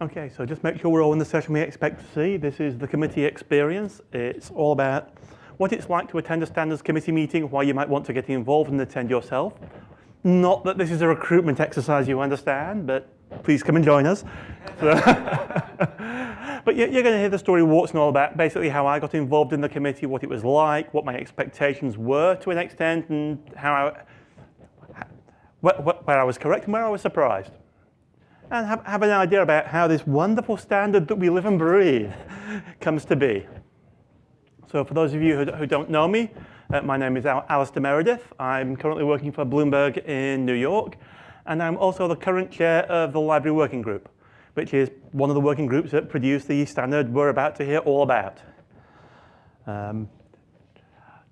Okay, so just make sure we're all in the session we expect to see. This is the committee experience. It's all about what it's like to attend a standards committee meeting, why you might want to get involved and attend yourself. Not that this is a recruitment exercise, you understand, but please come and join us. So but you're going to hear the story warts and all about basically how I got involved in the committee, what it was like, what my expectations were to an extent, and how where I was correct and where I was surprised. And have an idea about how this wonderful standard that we live and breathe comes to be. So for those of you who don't know me, my name is Alisdair Meredith. I'm currently working for Bloomberg in New York, and I'm also the current chair of the Library Working Group, which is one of the working groups that produced the standard we're about to hear all about.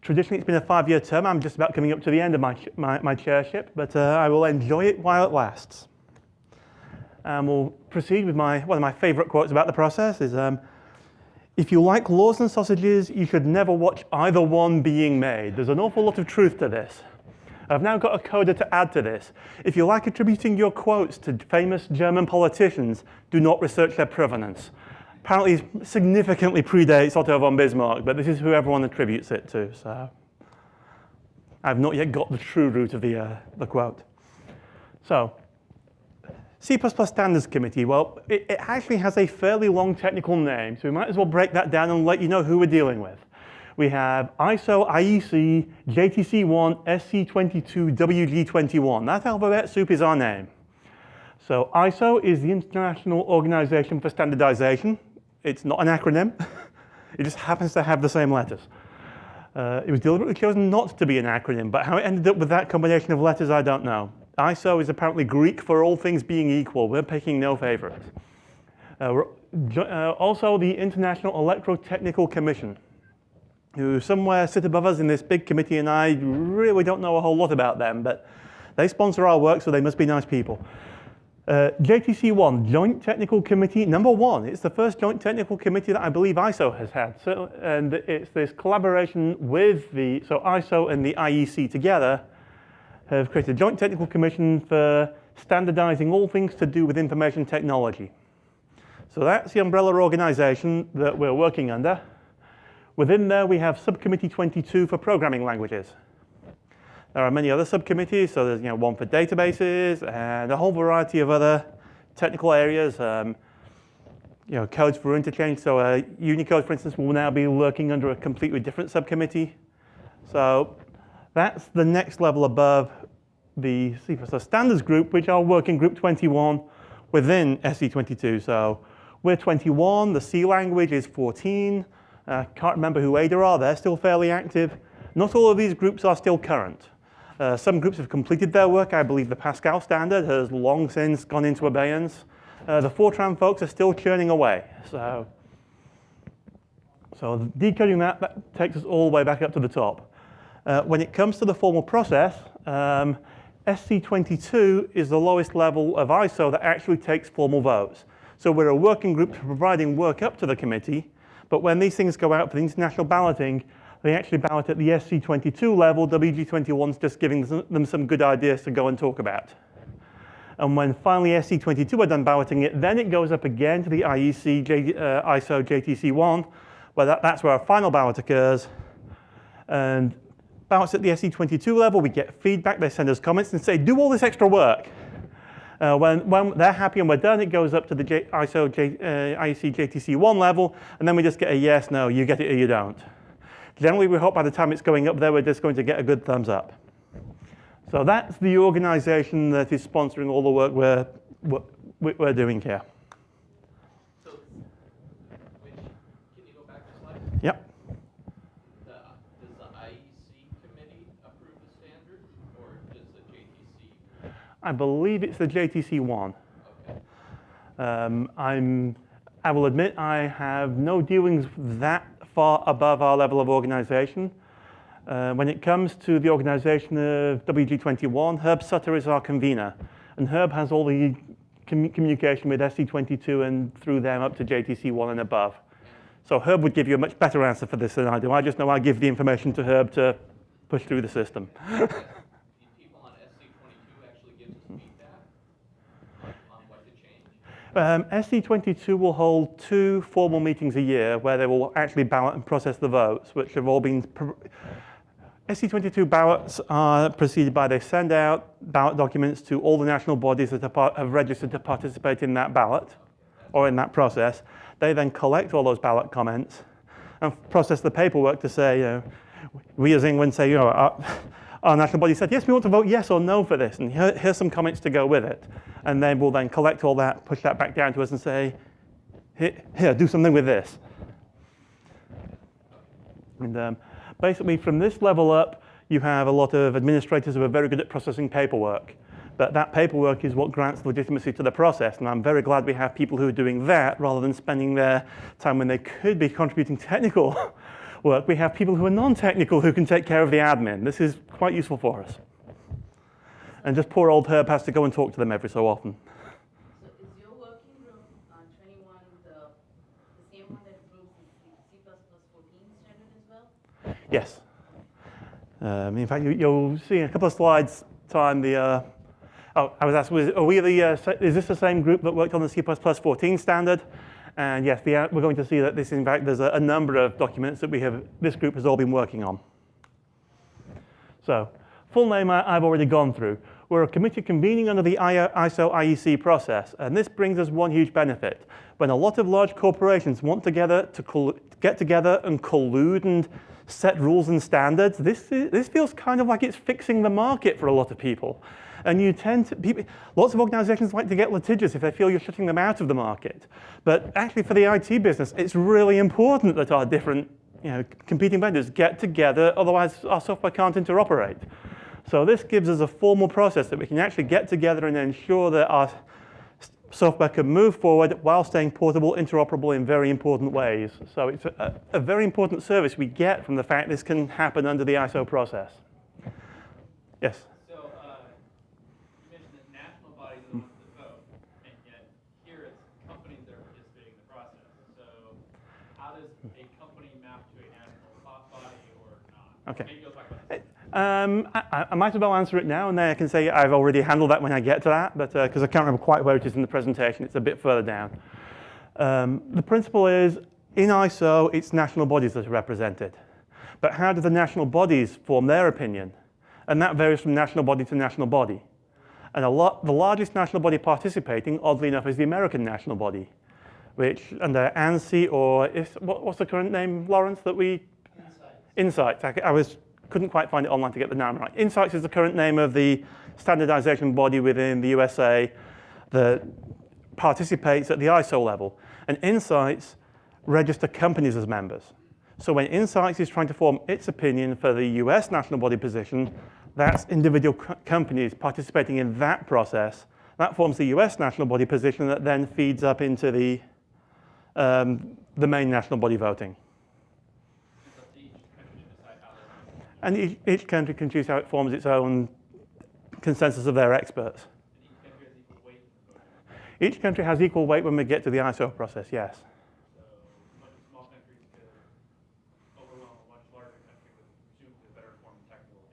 Traditionally, it's been a 5-year term. I'm just about coming up to the end of my chairship, but I will enjoy it while it lasts. And we'll proceed with one of my favorite quotes about the process is, if you like laws and sausages, you should never watch either one being made. There's an awful lot of truth to this. I've now got a coda to add to this. If you like attributing your quotes to famous German politicians, do not research their provenance. Apparently, it significantly predates Otto von Bismarck, but this is who everyone attributes it to. So I've not yet got the true root of the quote. So C++ Standards Committee, well, it actually has a fairly long technical name, so we might as well break that down and let you know who we're dealing with. We have ISO, IEC, JTC1, SC22, WG21. That alphabet soup is our name. So ISO is the International Organization for Standardization. It's not an acronym. It just happens to have the same letters. It was deliberately chosen not to be an acronym, but how it ended up with that combination of letters, I don't know. ISO is apparently Greek for all things being equal. We're picking no favorites. Also, the International Electrotechnical Commission, who somewhere sit above us in this big committee, and I really don't know a whole lot about them, but they sponsor our work, so they must be nice people. JTC1, Joint Technical Committee #1. It's the first joint technical committee that I believe ISO has had. So, and it's this collaboration with so ISO and the IEC together have created a joint technical commission for standardizing all things to do with information technology. So that's the umbrella organization that we're working under. Within there, we have Subcommittee 22 for programming languages. There are many other subcommittees, so there's one for databases and a whole variety of other technical areas. Codes for interchange. So Unicode, for instance, will now be working under a completely different subcommittee. So that's the next level above the C++ standards group, which are working group 21 within SC22. So we're 21, the C language is 14. Can't remember who Ada are, they're still fairly active. Not all of these groups are still current. Some groups have completed their work. I believe the Pascal standard has long since gone into abeyance. The Fortran folks are still churning away. So decoding that takes us all the way back up to the top. When it comes to the formal process, SC22 is the lowest level of ISO that actually takes formal votes. So we're a working group providing work up to the committee, but when these things go out for the international balloting, they actually ballot at the SC22 level. WG21's just giving them some good ideas to go and talk about. And when finally SC22 are done balloting it, then it goes up again to the IEC, ISO, JTC1, where that's where our final ballot occurs. And ballots at the SC22 level, we get feedback. They send us comments and say, do all this extra work. When they're happy and we're done, it goes up to the ISO, IEC, JTC1 level, and then we just get a yes, no, you get it or you don't. Generally, we hope by the time it's going up there, we're just going to get a good thumbs up. So that's the organization that is sponsoring all the work we're doing here. So, can you go back a slide? Yep. Does the IEC committee approve the standard, or does the JTC? I believe it's the JTC1. Okay. I will admit I have no dealings that far above our level of organization. When it comes to the organization of WG21, Herb Sutter is our convener. And Herb has all the communication with SC22 and through them up to JTC1 and above. So Herb would give you a much better answer for this than I do. I just know I give the information to Herb to push through the system. People on SC22 actually give us feedback on what to change? SC22 will hold 2 formal meetings a year where they will actually ballot and process the votes, which have all been. SC22 ballots are preceded by they send out ballot documents to all the national bodies that have registered to participate in that ballot or in that process. They then collect all those ballot comments and process the paperwork to say, you know, we as England say, you know, our national body said, yes, we want to vote yes or no for this, and here's some comments to go with it. And then we'll then collect all that, push that back down to us and say, here, do something with this. And basically from this level up, you have a lot of administrators who are very good at processing paperwork. But that paperwork is what grants legitimacy to the process, and I'm very glad we have people who are doing that rather than spending their time when they could be contributing technical work. We have people who are non-technical who can take care of the admin. This is quite useful for us. And just poor old Herb has to go and talk to them every so often. So is your working group 21 the same one that approves the C++14 standard as well? Yes. In fact, you'll see in a couple of slides time the. I was asked, are we is this the same group that worked on the C++14 standard? And yes, we're going to see that this, in fact, there's a number of documents that this group has all been working on. So, full name I've already gone through. We're a committee convening under the ISO IEC process, and this brings us one huge benefit. When a lot of large corporations want to get together and collude and set rules and standards, this feels kind of like it's fixing the market for a lot of people. And lots of organizations like to get litigious if they feel you're shutting them out of the market. But actually for the IT business, it's really important that our different competing vendors get together, otherwise our software can't interoperate. So this gives us a formal process that we can actually get together and ensure that our software can move forward while staying portable, interoperable in very important ways. So it's a very important service we get from the fact this can happen under the ISO process. Yes? Okay. I might as well answer it now, and then I can say I've already handled that when I get to that, but because I can't remember quite where it is in the presentation, it's a bit further down. The principle is, in ISO, it's national bodies that are represented. But how do the national bodies form their opinion? And that varies from national body to national body. And the largest national body participating, oddly enough, is the American national body, which under ANSI, or what's the current name, Lawrence, that we... Insights. Couldn't quite find it online to get the name right. Insights is the current name of the standardization body within the USA that participates at the ISO level. And Insights register companies as members. So when Insights is trying to form its opinion for the US national body position, that's individual companies participating in that process. That forms the US national body position that then feeds up into the main national body voting. And each country can choose how it forms its own consensus of their experts. Each country has equal weight when we get to the ISO process, yes. So much small countries could overwhelm a much larger country with presumably better form of technical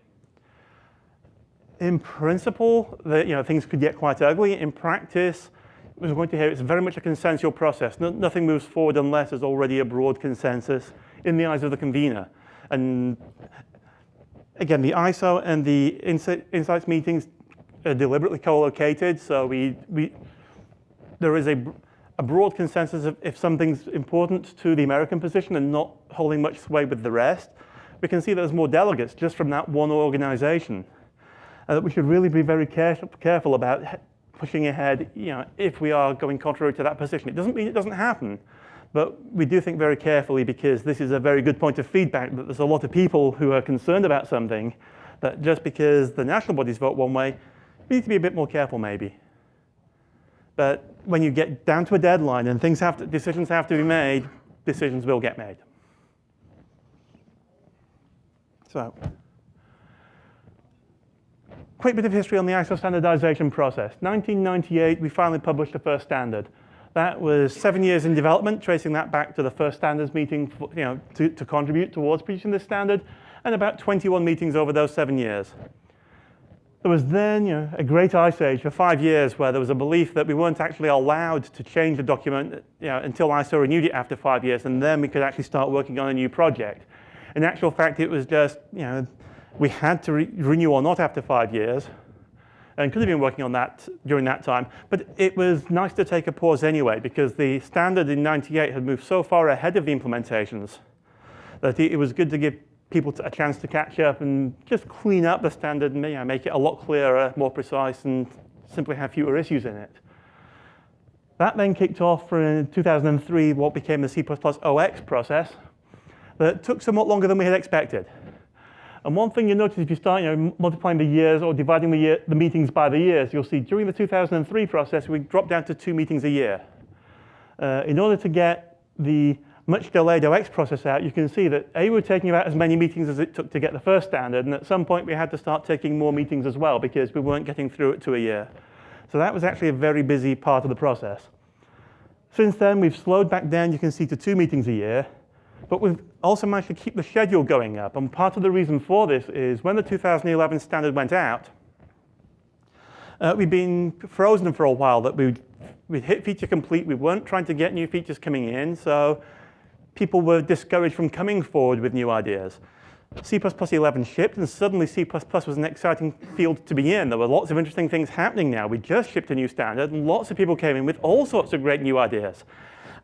opinions. In principle, things could get quite ugly. In practice, as we're going to hear, it's very much a consensual process. Nothing moves forward unless there's already a broad consensus in the eyes of the convener. And again, the ISO and the Insights meetings are deliberately co-located, so there is a broad consensus of if something's important to the American position and not holding much sway with the rest. We can see there's more delegates just from that one organization. That we should really be very careful about pushing ahead, if we are going contrary to that position. It doesn't mean it doesn't happen, but we do think very carefully because this is a very good point of feedback that there's a lot of people who are concerned about something that just because the national bodies vote one way, we need to be a bit more careful maybe. But when you get down to a deadline and decisions have to be made, decisions will get made. So, quick bit of history on the ISO standardization process. 1998, we finally published the first standard. That was 7 years in development, tracing that back to the first standards meeting to contribute towards producing this standard, and about 21 meetings over those 7 years. There was then a great ice age for 5 years where there was a belief that we weren't actually allowed to change the document until ISO renewed it after 5 years, and then we could actually start working on a new project. In actual fact, it was just, we had to renew or not after 5 years, and could have been working on that during that time. But it was nice to take a pause anyway, because the standard in '98 had moved so far ahead of the implementations that it was good to give people a chance to catch up and just clean up the standard and make it a lot clearer, more precise, and simply have fewer issues in it. That then kicked off in 2003 what became the C++ OX process that took somewhat longer than we had expected. And one thing you notice if you start multiplying the years or dividing the meetings by the years, you'll see during the 2003 process, we dropped down to 2 meetings a year. In order to get the much delayed OX process out, you can see that we were taking about as many meetings as it took to get the first standard, and at some point we had to start taking more meetings as well because we weren't getting through it to a year. So that was actually a very busy part of the process. Since then, we've slowed back down, you can see, to 2 meetings a year. But we've also managed to keep the schedule going up. And part of the reason for this is when the 2011 standard went out, we'd been frozen for a while, that we'd hit feature complete. We weren't trying to get new features coming in. So people were discouraged from coming forward with new ideas. C++ 11 shipped, and suddenly C++ was an exciting field to be in. There were lots of interesting things happening now. We just shipped a new standard, and lots of people came in with all sorts of great new ideas.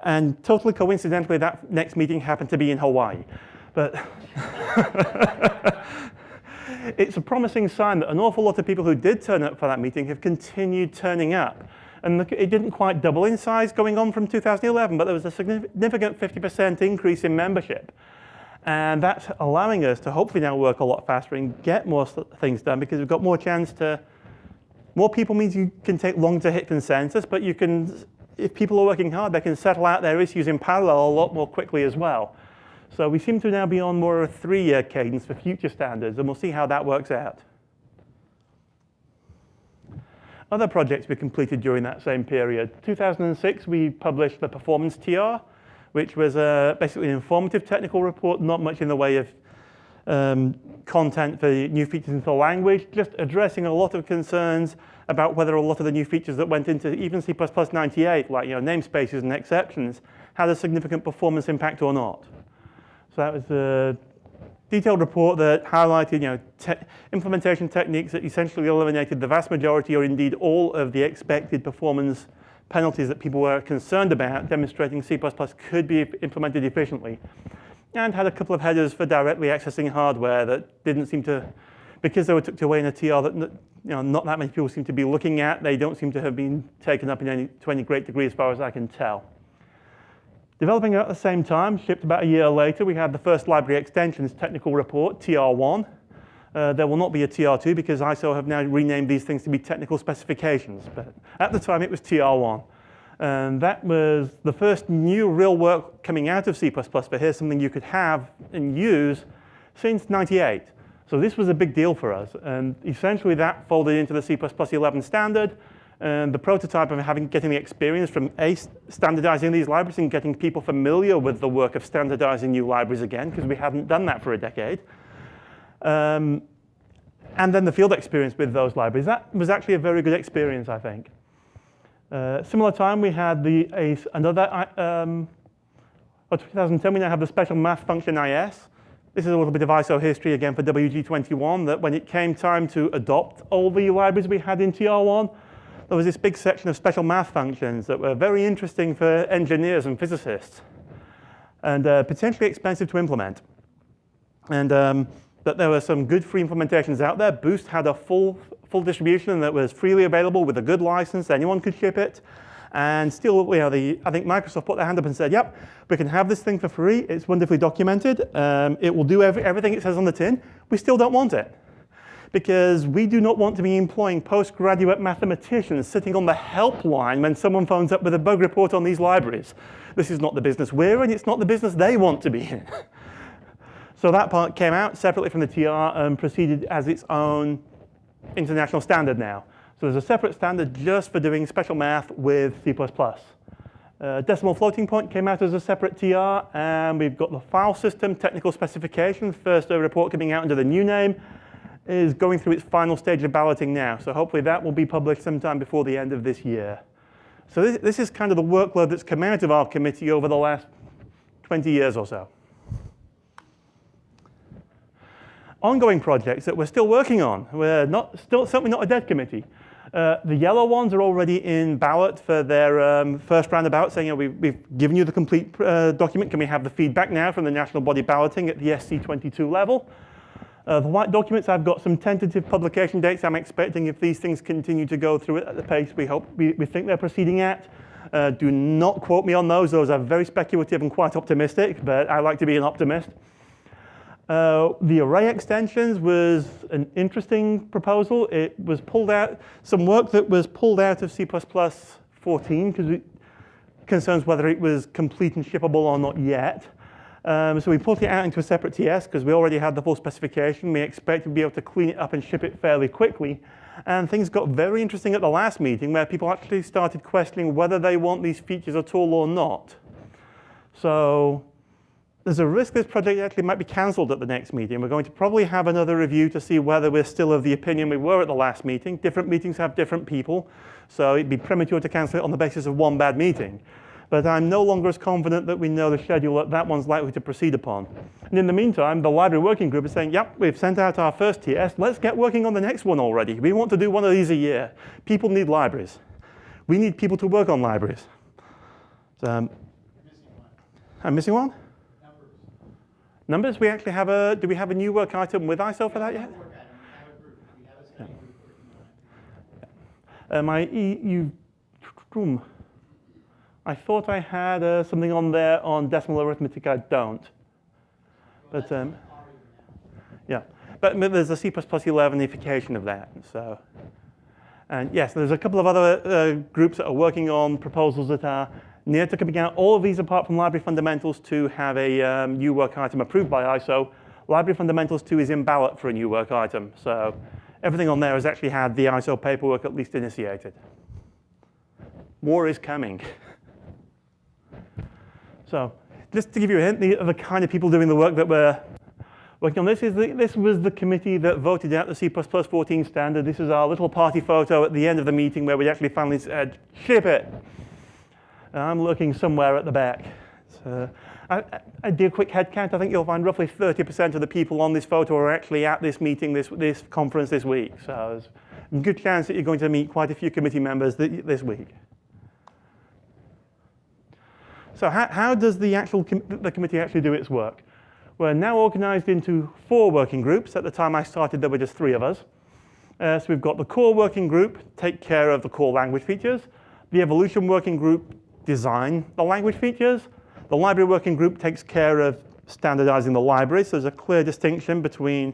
And totally coincidentally, that next meeting happened to be in Hawaii. But it's a promising sign that an awful lot of people who did turn up for that meeting have continued turning up. And it didn't quite double in size going on from 2011, but there was a significant 50% increase in membership. And that's allowing us to hopefully now work a lot faster and get more things done because we've got more chance to. More people means you can take long to hit consensus, but you can. If people are working hard, they can settle out their issues in parallel a lot more quickly as well. So we seem to now be on more of a 3-year cadence for future standards, and we'll see how that works out. Other projects we completed during that same period. 2006, we published the Performance TR, which was basically an informative technical report, not much in the way of content for new features into the language, just addressing a lot of concerns about whether a lot of the new features that went into even C++ 98, like namespaces and exceptions, had a significant performance impact or not. So that was a detailed report that highlighted implementation techniques that essentially eliminated the vast majority or indeed all of the expected performance penalties that people were concerned about, demonstrating C++ could be implemented efficiently. And had a couple of headers for directly accessing hardware that didn't seem to, because they were tucked away in a TR that not that many people seem to be looking at, they don't seem to have been taken up to any great degree as far as I can tell. Developing at the same time, shipped about a year later, we had the first library extensions technical report, TR1. There will not be a TR2 because ISO have now renamed these things to be technical specifications. But at the time, it was TR1. And that was the first new real work coming out of C++ for here's something you could have and use since '98. So this was a big deal for us. And essentially, that folded into the C++ 11 standard. And the prototype of getting the experience from standardizing these libraries and getting people familiar with the work of standardizing new libraries again, because we hadn't done that for a decade. And then the field experience with those libraries. That was actually a very good experience, I think. Similar time, we had 2010, we now have the special math function IS. This is a little bit of ISO history again for WG21, that when it came time to adopt all the libraries we had in TR1, there was this big section of special math functions that were very interesting for engineers and physicists, and potentially expensive to implement. And that there were some good free implementations out there. Boost had a full distribution that was freely available with a good license. Anyone could ship it. And still, I think Microsoft put their hand up and said, yep, we can have this thing for free. It's wonderfully documented. It will do everything it says on the tin. We still don't want it, because we do not want to be employing postgraduate mathematicians sitting on the helpline when someone phones up with a bug report on these libraries. This is not the business we're in. It's not the business they want to be in. So that part came out separately from the TR and proceeded as its own international standard now. So there's a separate standard just for doing special math with C++. Decimal floating point came out as a separate TR, and we've got the file system technical specification, first a report coming out under the new name, is going through its final stage of balloting now. So hopefully that will be published sometime before the end of this year. So this is kind of the workload that's come out of our committee over the last 20 years or so. Ongoing projects that we're still working on. We're certainly not a dead committee. The yellow ones are already in ballot for their first round of ballots, saying, we've given you the complete document. Can we have the feedback now from the national body balloting at the SC22 level? The white documents, I've got some tentative publication dates I'm expecting if these things continue to go through it at the pace we think they're proceeding at. Do not quote me on those. Those are very speculative and quite optimistic, but I like to be an optimist. The array extensions was an interesting proposal. It was pulled out, some work that was pulled out of C++14 because it concerns whether it was complete and shippable or not yet. So we pulled it out into a separate TS because we already had the full specification. We expected to be able to clean it up and ship it fairly quickly. And things got very interesting at the last meeting where people actually started questioning whether they want these features at all or not. So there's a risk this project actually might be cancelled at the next meeting. We're going to probably have another review to see whether we're still of the opinion we were at the last meeting. Different meetings have different people, so it'd be premature to cancel it on the basis of one bad meeting. But I'm no longer as confident that we know the schedule that that one's likely to proceed upon. And in the meantime, the library working group is saying, yep, we've sent out our first TS. Let's get working on the next one already. We want to do one of these a year. People need libraries. We need people to work on libraries. So, I'm missing one? Numbers, we actually have a, do we have a new work item with ISO for that yet? My EU, I thought I had something on there on decimal arithmetic. I don't. But yeah, but there's a C++11ification of that. So, and yes, there's a couple of other groups that are working on proposals that are near to coming out. All of these, apart from Library Fundamentals 2, have a new work item approved by ISO. Library Fundamentals 2 is in ballot for a new work item. So everything on there has actually had the ISO paperwork at least initiated. More is coming. So just to give you a hint, the kind of people doing the work that we're working on, this was the committee that voted out the C++14 standard. This is our little party photo at the end of the meeting where we actually finally said, ship it. I'm looking somewhere at the back. So I did a quick head count. I think you'll find roughly 30% of the people on this photo are actually at this meeting, this conference this week. So there's a good chance that you're going to meet quite a few committee members this week. So how does the committee actually do its work? We're now organized into 4 working groups. At the time I started, there were just 3 of us. So we've got the core working group, take care of the core language features. The evolution working group, design the language features. The library working group takes care of standardizing the libraries. So there's a clear distinction between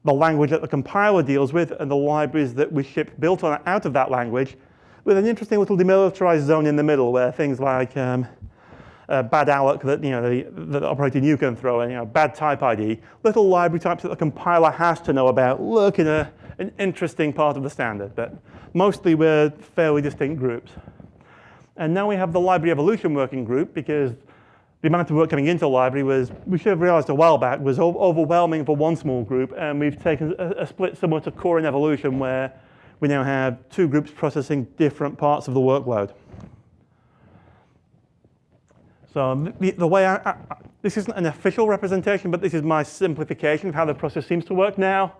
the language that the compiler deals with and the libraries that we ship built on out of that language, with an interesting little demilitarized zone in the middle where things like bad alloc that the operator you can throw in, bad type ID, little library types that the compiler has to know about, look in an interesting part of the standard. But mostly we're fairly distinct groups. And now we have the library evolution working group because the amount of work coming into the library we should have realized a while back, was overwhelming for one small group. And we've taken a split similar to core and evolution where we now have 2 groups processing different parts of the workload. So the way this isn't an official representation, but this is my simplification of how the process seems to work now.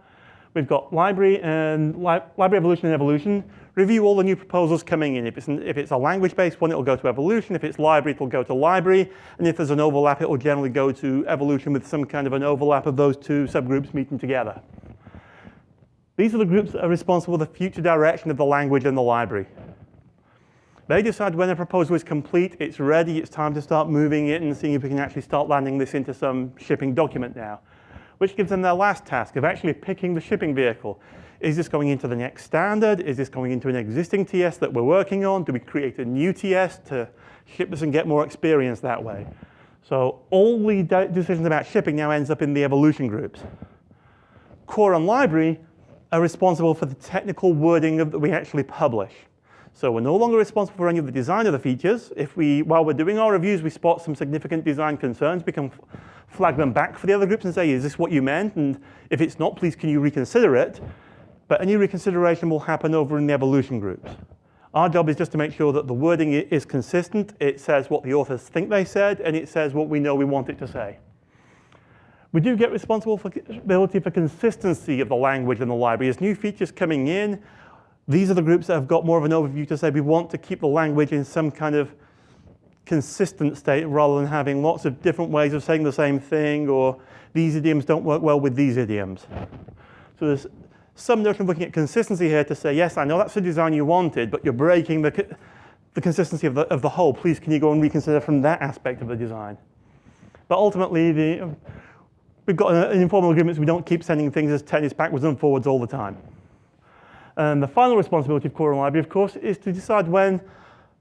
We've got library evolution and evolution. Review all the new proposals coming in. If it's a language-based one, it'll go to evolution. If it's library, it'll go to library. And if there's an overlap, it will generally go to evolution with some kind of an overlap of those 2 subgroups meeting together. These are the groups that are responsible for the future direction of the language and the library. They decide when a proposal is complete, it's ready, it's time to start moving it and seeing if we can actually start landing this into some shipping document now, which gives them their last task of actually picking the shipping vehicle. Is this going into the next standard? Is this going into an existing TS that we're working on? Do we create a new TS to ship this and get more experience that way? So all the decisions about shipping now ends up in the evolution groups. Core and library are responsible for the technical wording that we actually publish. So we're no longer responsible for any of the design of the features. If while we're doing our reviews, we spot some significant design concerns, we can flag them back for the other groups and say, is this what you meant? And if it's not, please can you reconsider it? But any reconsideration will happen over in the evolution groups. Our job is just to make sure that the wording is consistent. It says what the authors think they said, and it says what we know we want it to say. We do get responsibility for consistency of the language in the library. As new features coming in, these are the groups that have got more of an overview to say we want to keep the language in some kind of consistent state rather than having lots of different ways of saying the same thing, or these idioms don't work well with these idioms. So there's some notion of looking at consistency here to say, yes, I know that's the design you wanted, but you're breaking the consistency of the whole. Please, can you go and reconsider from that aspect of the design? But ultimately, we've got an informal agreement, so we don't keep sending things as tennis backwards and forwards all the time. And the final responsibility of Core and Library, of course, is to decide when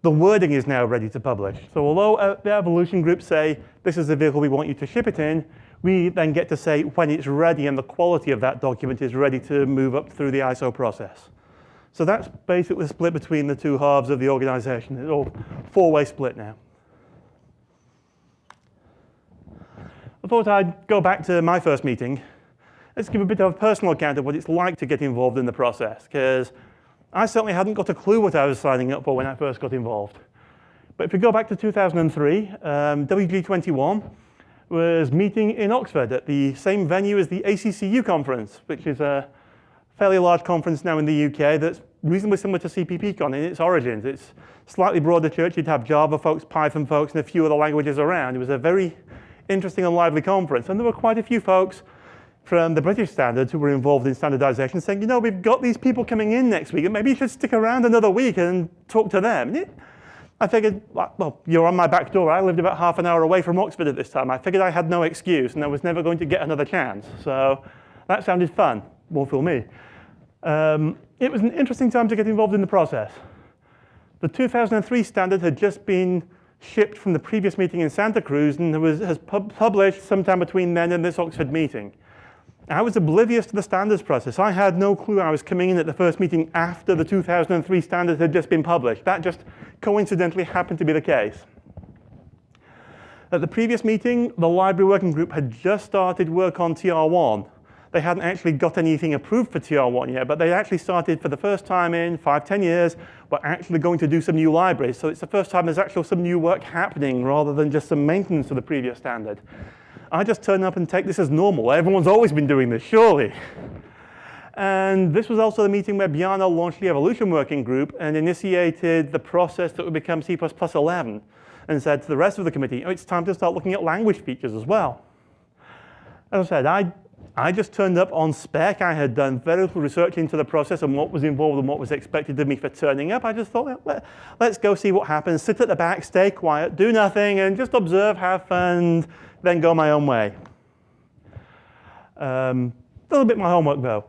the wording is now ready to publish. So although the evolution groups say, this is the vehicle we want you to ship it in, we then get to say when it's ready and the quality of that document is ready to move up through the ISO process. So that's basically split between the two halves of the organization. It's all four-way split now. I thought I'd go back to my first meeting. Let's give a bit of a personal account of what it's like to get involved in the process, because I certainly hadn't got a clue what I was signing up for when I first got involved. But if we go back to 2003, WG21 was meeting in Oxford at the same venue as the ACCU conference, which is a fairly large conference now in the UK that's reasonably similar to CppCon in its origins. It's slightly broader church. You'd have Java folks, Python folks, and a few other languages around. It was a very interesting and lively conference. And there were quite a few folks from the British standards who were involved in standardization saying, you know, we've got these people coming in next week, and maybe you should stick around another week and talk to them. I figured, well, you're on my back door. I lived about half an hour away from Oxford at this time. I figured I had no excuse, and I was never going to get another chance. So that sounded fun. Won't fool me. It was an interesting time to get involved in the process. The 2003 standard had just been shipped from the previous meeting in Santa Cruz and has published sometime between then and this Oxford meeting. I was oblivious to the standards process. I had no clue I was coming in at the first meeting after the 2003 standard had just been published. That just coincidentally happened to be the case. At the previous meeting, the library working group had just started work on TR1. They hadn't actually got anything approved for TR1 yet, but they actually started for the first time in 5-10 years. We're actually going to do some new libraries. So it's the first time there's actually some new work happening rather than just some maintenance of the previous standard. I just turn up and take this as normal. Everyone's always been doing this, surely. And this was also the meeting where Bjarne launched the evolution working group and initiated the process that would become C++11 and said to the rest of the committee, oh, it's time to start looking at language features as well. As I said, I just turned up on spec. I had done very little research into the process and what was involved and what was expected of me for turning up. I just thought, let's go see what happens, sit at the back, stay quiet, do nothing, and just observe, have fun, then go my own way. A little bit my homework though.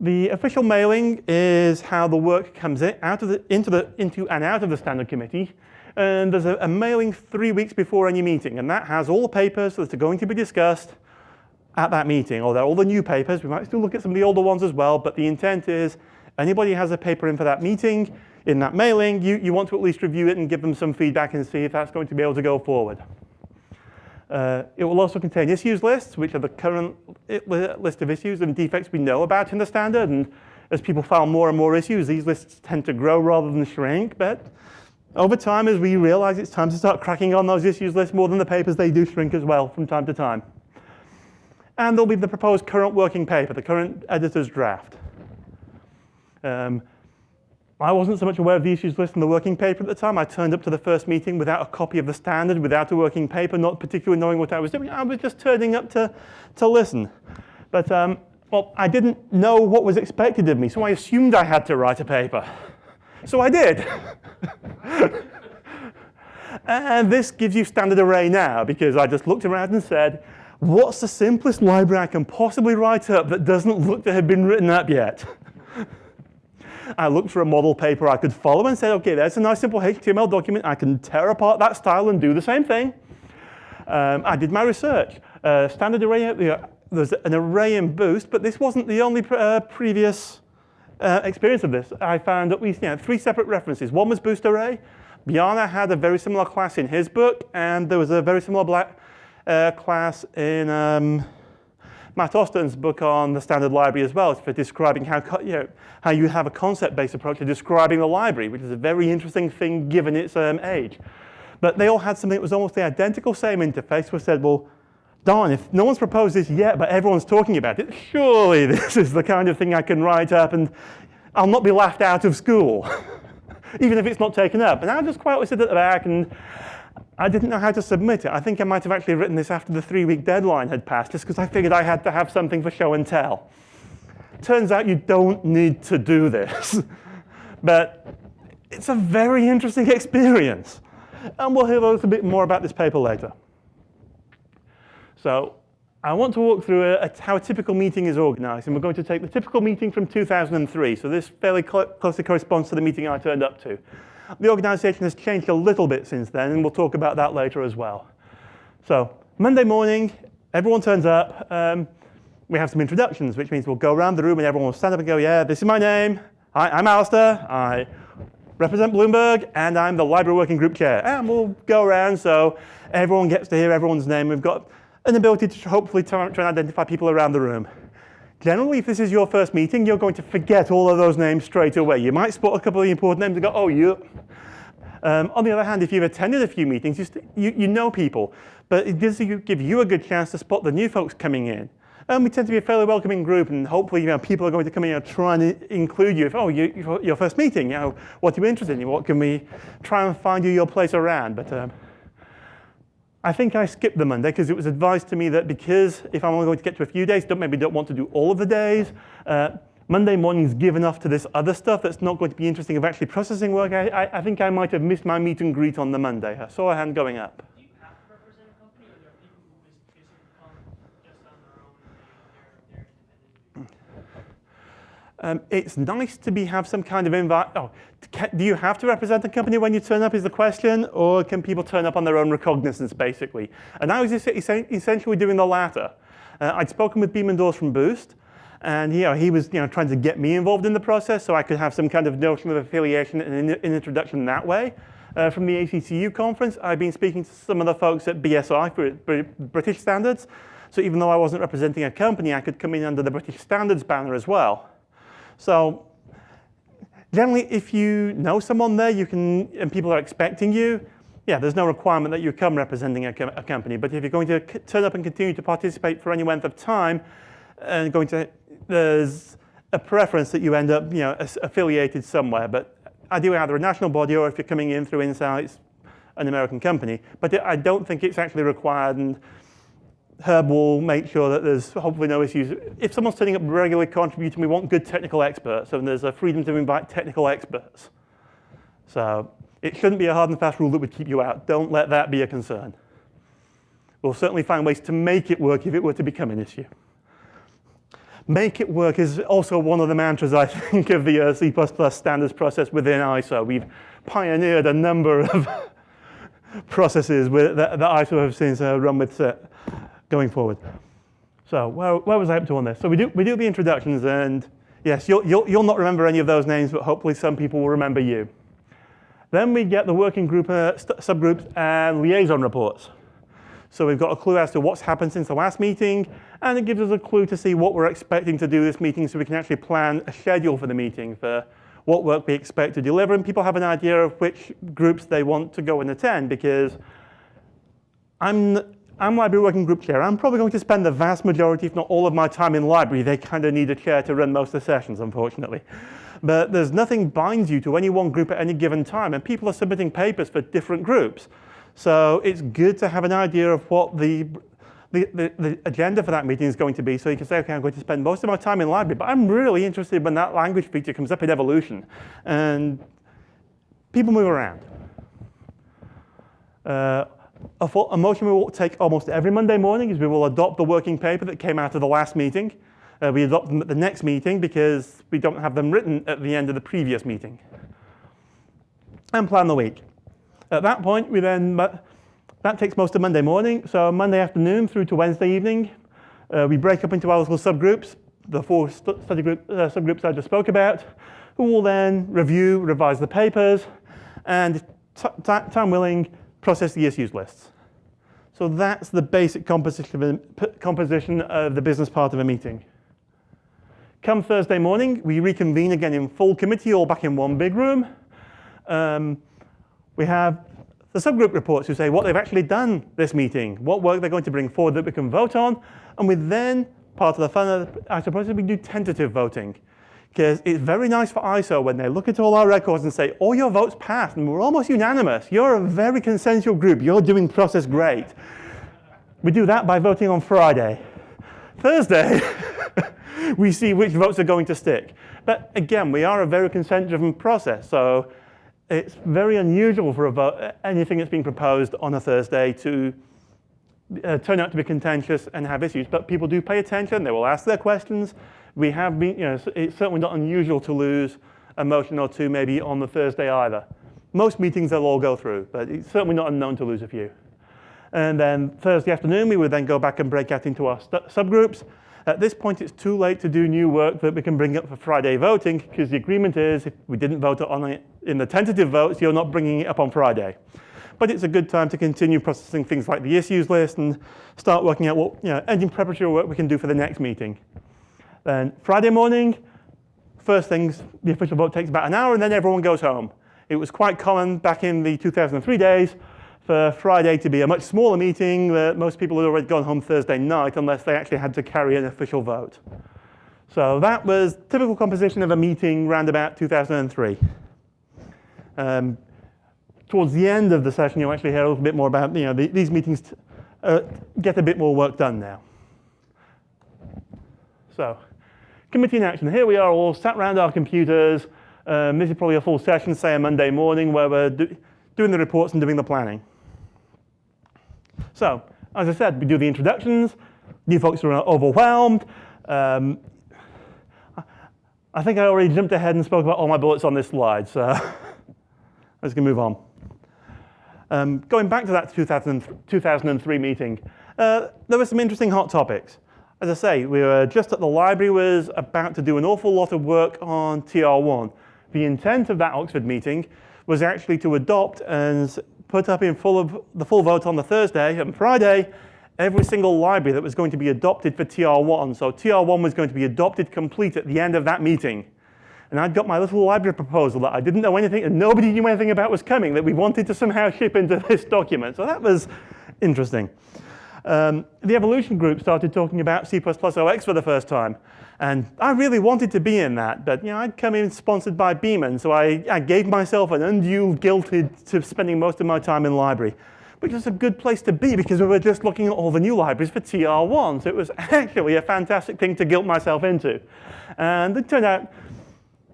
The official mailing is how the work comes into and out of the standard committee. And there's a mailing 3 weeks before any meeting, and that has all the papers that are going to be discussed at that meeting, or all the new papers. We might still look at some of the older ones as well, but the intent is anybody has a paper in for that meeting, in that mailing, you want to at least review it and give them some feedback and see if that's going to be able to go forward. It will also contain issues lists, which are the current list of issues and defects we know about in the standard. And as people file more and more issues, these lists tend to grow rather than shrink. But over time, as we realize it's time to start cracking on those issues lists more than the papers, they do shrink as well from time to time. And there'll be the proposed current working paper, the current editor's draft. I wasn't so much aware of the issues list and the working paper at the time. I turned up to the first meeting without a copy of the standard, without a working paper, not particularly knowing what I was doing. I was just turning up to listen. But, well, I didn't know what was expected of me, so I assumed I had to write a paper. So I did. And this gives you standard array now, because I just looked around and said, what's the simplest library I can possibly write up that doesn't look to have been written up yet? I looked for a model paper I could follow and said, okay, there's a nice simple HTML document. I can tear apart that style and do the same thing. I did my research. Standard array, there's an array in Boost, but this wasn't the only previous experience of this, I found at least 3 separate references. One was Boost Array. Bjarne had a very similar class in his book, and there was a very similar class in Matt Austin's book on the standard library as well, for describing how you have a concept-based approach to describing the library, which is a very interesting thing given its age. But they all had something that was almost the identical same interface. We said, well, darn, if no one's proposed this yet, but everyone's talking about it, surely this is the kind of thing I can write up and I'll not be laughed out of school, even if it's not taken up. And I just quietly sit at the back, and I didn't know how to submit it. I think I might have actually written this after the 3-week deadline had passed, just because I figured I had to have something for show and tell. Turns out you don't need to do this. But it's a very interesting experience. And we'll hear a little bit more about this paper later. So I want to walk through how a typical meeting is organized. And we're going to take the typical meeting from 2003. So this fairly closely corresponds to the meeting I turned up to. The organization has changed a little bit since then, and we'll talk about that later as well. So Monday morning, everyone turns up. We have some introductions, which means we'll go around the room and everyone will stand up and go, yeah, this is my name. Hi, I'm Alisdair. I represent Bloomberg, and I'm the library working group chair. And we'll go around so everyone gets to hear everyone's name. We've got an ability to hopefully try and identify people around the room. Generally, if this is your first meeting, you're going to forget all of those names straight away. You might spot a couple of the important names and go, oh, you. On the other hand, if you've attended a few meetings, you know people. But it does give you a good chance to spot the new folks coming in. We tend to be a fairly welcoming group, and hopefully people are going to come in and try and include you. If, oh, your first meeting, what are you interested in? What can we try and find you your place around? But I think I skipped the Monday because it was advised to me that because if I'm only going to get to a few days, maybe don't want to do all of the days, Monday morning's given off to this other stuff that's not going to be interesting of actually processing work. I think I might have missed my meet and greet on the Monday. I saw a hand going up. Do you have to represent a company, or there are people who basically come just on their own and they're independent? It's nice to have some kind of invite. Oh, do you have to represent the company when you turn up is the question, or can people turn up on their own recognizance, basically? And I was essentially doing the latter. I'd spoken with Beam and Dawes from Boost, and he was trying to get me involved in the process so I could have some kind of notion of affiliation and an introduction that way. From the ACCU conference, I've been speaking to some of the folks at BSI for British Standards. So even though I wasn't representing a company, I could come in under the British Standards banner as well. So generally, if you know someone there, and people are expecting you, there's no requirement that you come representing a company. But if you're going to turn up and continue to participate for any length of time, and there's a preference that you end up affiliated somewhere. But ideally, either a national body, or if you're coming in through Insights, an American company. But I don't think it's actually required. And Herb will make sure that there's hopefully no issues. If someone's turning up regularly contributing, we want good technical experts, and there's a freedom to invite technical experts. So it shouldn't be a hard and fast rule that would keep you out. Don't let that be a concern. We'll certainly find ways to make it work if it were to become an issue. Make it work is also one of the mantras, I think, of the C++ standards process within ISO. We've pioneered a number of processes that ISO have since run with going forward. So where was I up to on this? So we do the introductions, and yes, you'll not remember any of those names, but hopefully some people will remember you. Then we get the working group, subgroups, and liaison reports. So we've got a clue as to what's happened since the last meeting, and it gives us a clue to see what we're expecting to do this meeting, so we can actually plan a schedule for the meeting for what work we expect to deliver, and people have an idea of which groups they want to go and attend, because I'm library working group chair. I'm probably going to spend the vast majority, if not all of my time in library. They kind of need a chair to run most of the sessions, unfortunately. But there's nothing binds you to any one group at any given time, and people are submitting papers for different groups. So it's good to have an idea of what the agenda for that meeting is going to be, so you can say, okay, I'm going to spend most of my time in library, but I'm really interested when that language feature comes up in evolution. And people move around. A motion we will take almost every Monday morning is we will adopt the working paper that came out of the last meeting. We adopt them at the next meeting because we don't have them written at the end of the previous meeting. And plan the week. At that point, that takes most of Monday morning. So Monday afternoon through to Wednesday evening, we break up into our little subgroups. the four subgroups I just spoke about, who will then review, revise the papers, and time willing, process the issues lists. So that's the basic composition of the business part of a meeting. Come Thursday morning, we reconvene again in full committee, all back in one big room. We have the subgroup reports who say what they've actually done this meeting, what work they're going to bring forward that we can vote on, and we then, part of the fun, I suppose, we do tentative voting. Because it's very nice for ISO when they look at all our records and say, all your votes passed, and we're almost unanimous. You're a very consensual group. You're doing process great. We do that by voting on Friday. Thursday, we see which votes are going to stick. But again, we are a very consent-driven process, so it's very unusual for anything that's being proposed on a Thursday to turn out to be contentious and have issues. But people do pay attention. They will ask their questions. We have been, it's certainly not unusual to lose a motion or two maybe on the Thursday either. Most meetings they'll all go through, but it's certainly not unknown to lose a few. And then Thursday afternoon, we would then go back and break out into our subgroups. At this point, it's too late to do new work that we can bring up for Friday voting, because the agreement is if we didn't vote on it in the tentative votes, you're not bringing it up on Friday. But it's a good time to continue processing things like the issues list and start working out what engine preparatory work we can do for the next meeting. Then Friday morning, first things, the official vote takes about an hour, and then everyone goes home. It was quite common back in the 2003 days for Friday to be a much smaller meeting that most people had already gone home Thursday night unless they actually had to carry an official vote. So that was typical composition of a meeting around about 2003. Towards the end of the session, you'll actually hear a little bit more about these meetings get a bit more work done now. So, committee in action. Here we are all sat around our computers. This is probably a full session, say a Monday morning, where we're doing the reports and doing the planning. So, as I said, we do the introductions. You folks are overwhelmed. I think I already jumped ahead and spoke about all my bullets on this slide, so let's move on. Going back to that 2003 meeting, there were some interesting hot topics. As I say, we were just at the library was about to do an awful lot of work on TR1. The intent of that Oxford meeting was actually to adopt and put up in the full vote on the Thursday and Friday every single library that was going to be adopted for TR1. So TR1 was going to be adopted complete at the end of that meeting. And I'd got my little library proposal that I didn't know anything and nobody knew anything about was coming that we wanted to somehow ship into this document. So that was interesting. The evolution group started talking about C++OX for the first time. And I really wanted to be in that, but I'd come in sponsored by Beeman, so I gave myself an undue guilted to spending most of my time in library, which was a good place to be because we were just looking at all the new libraries for TR1. So it was actually a fantastic thing to guilt myself into. And it turned out,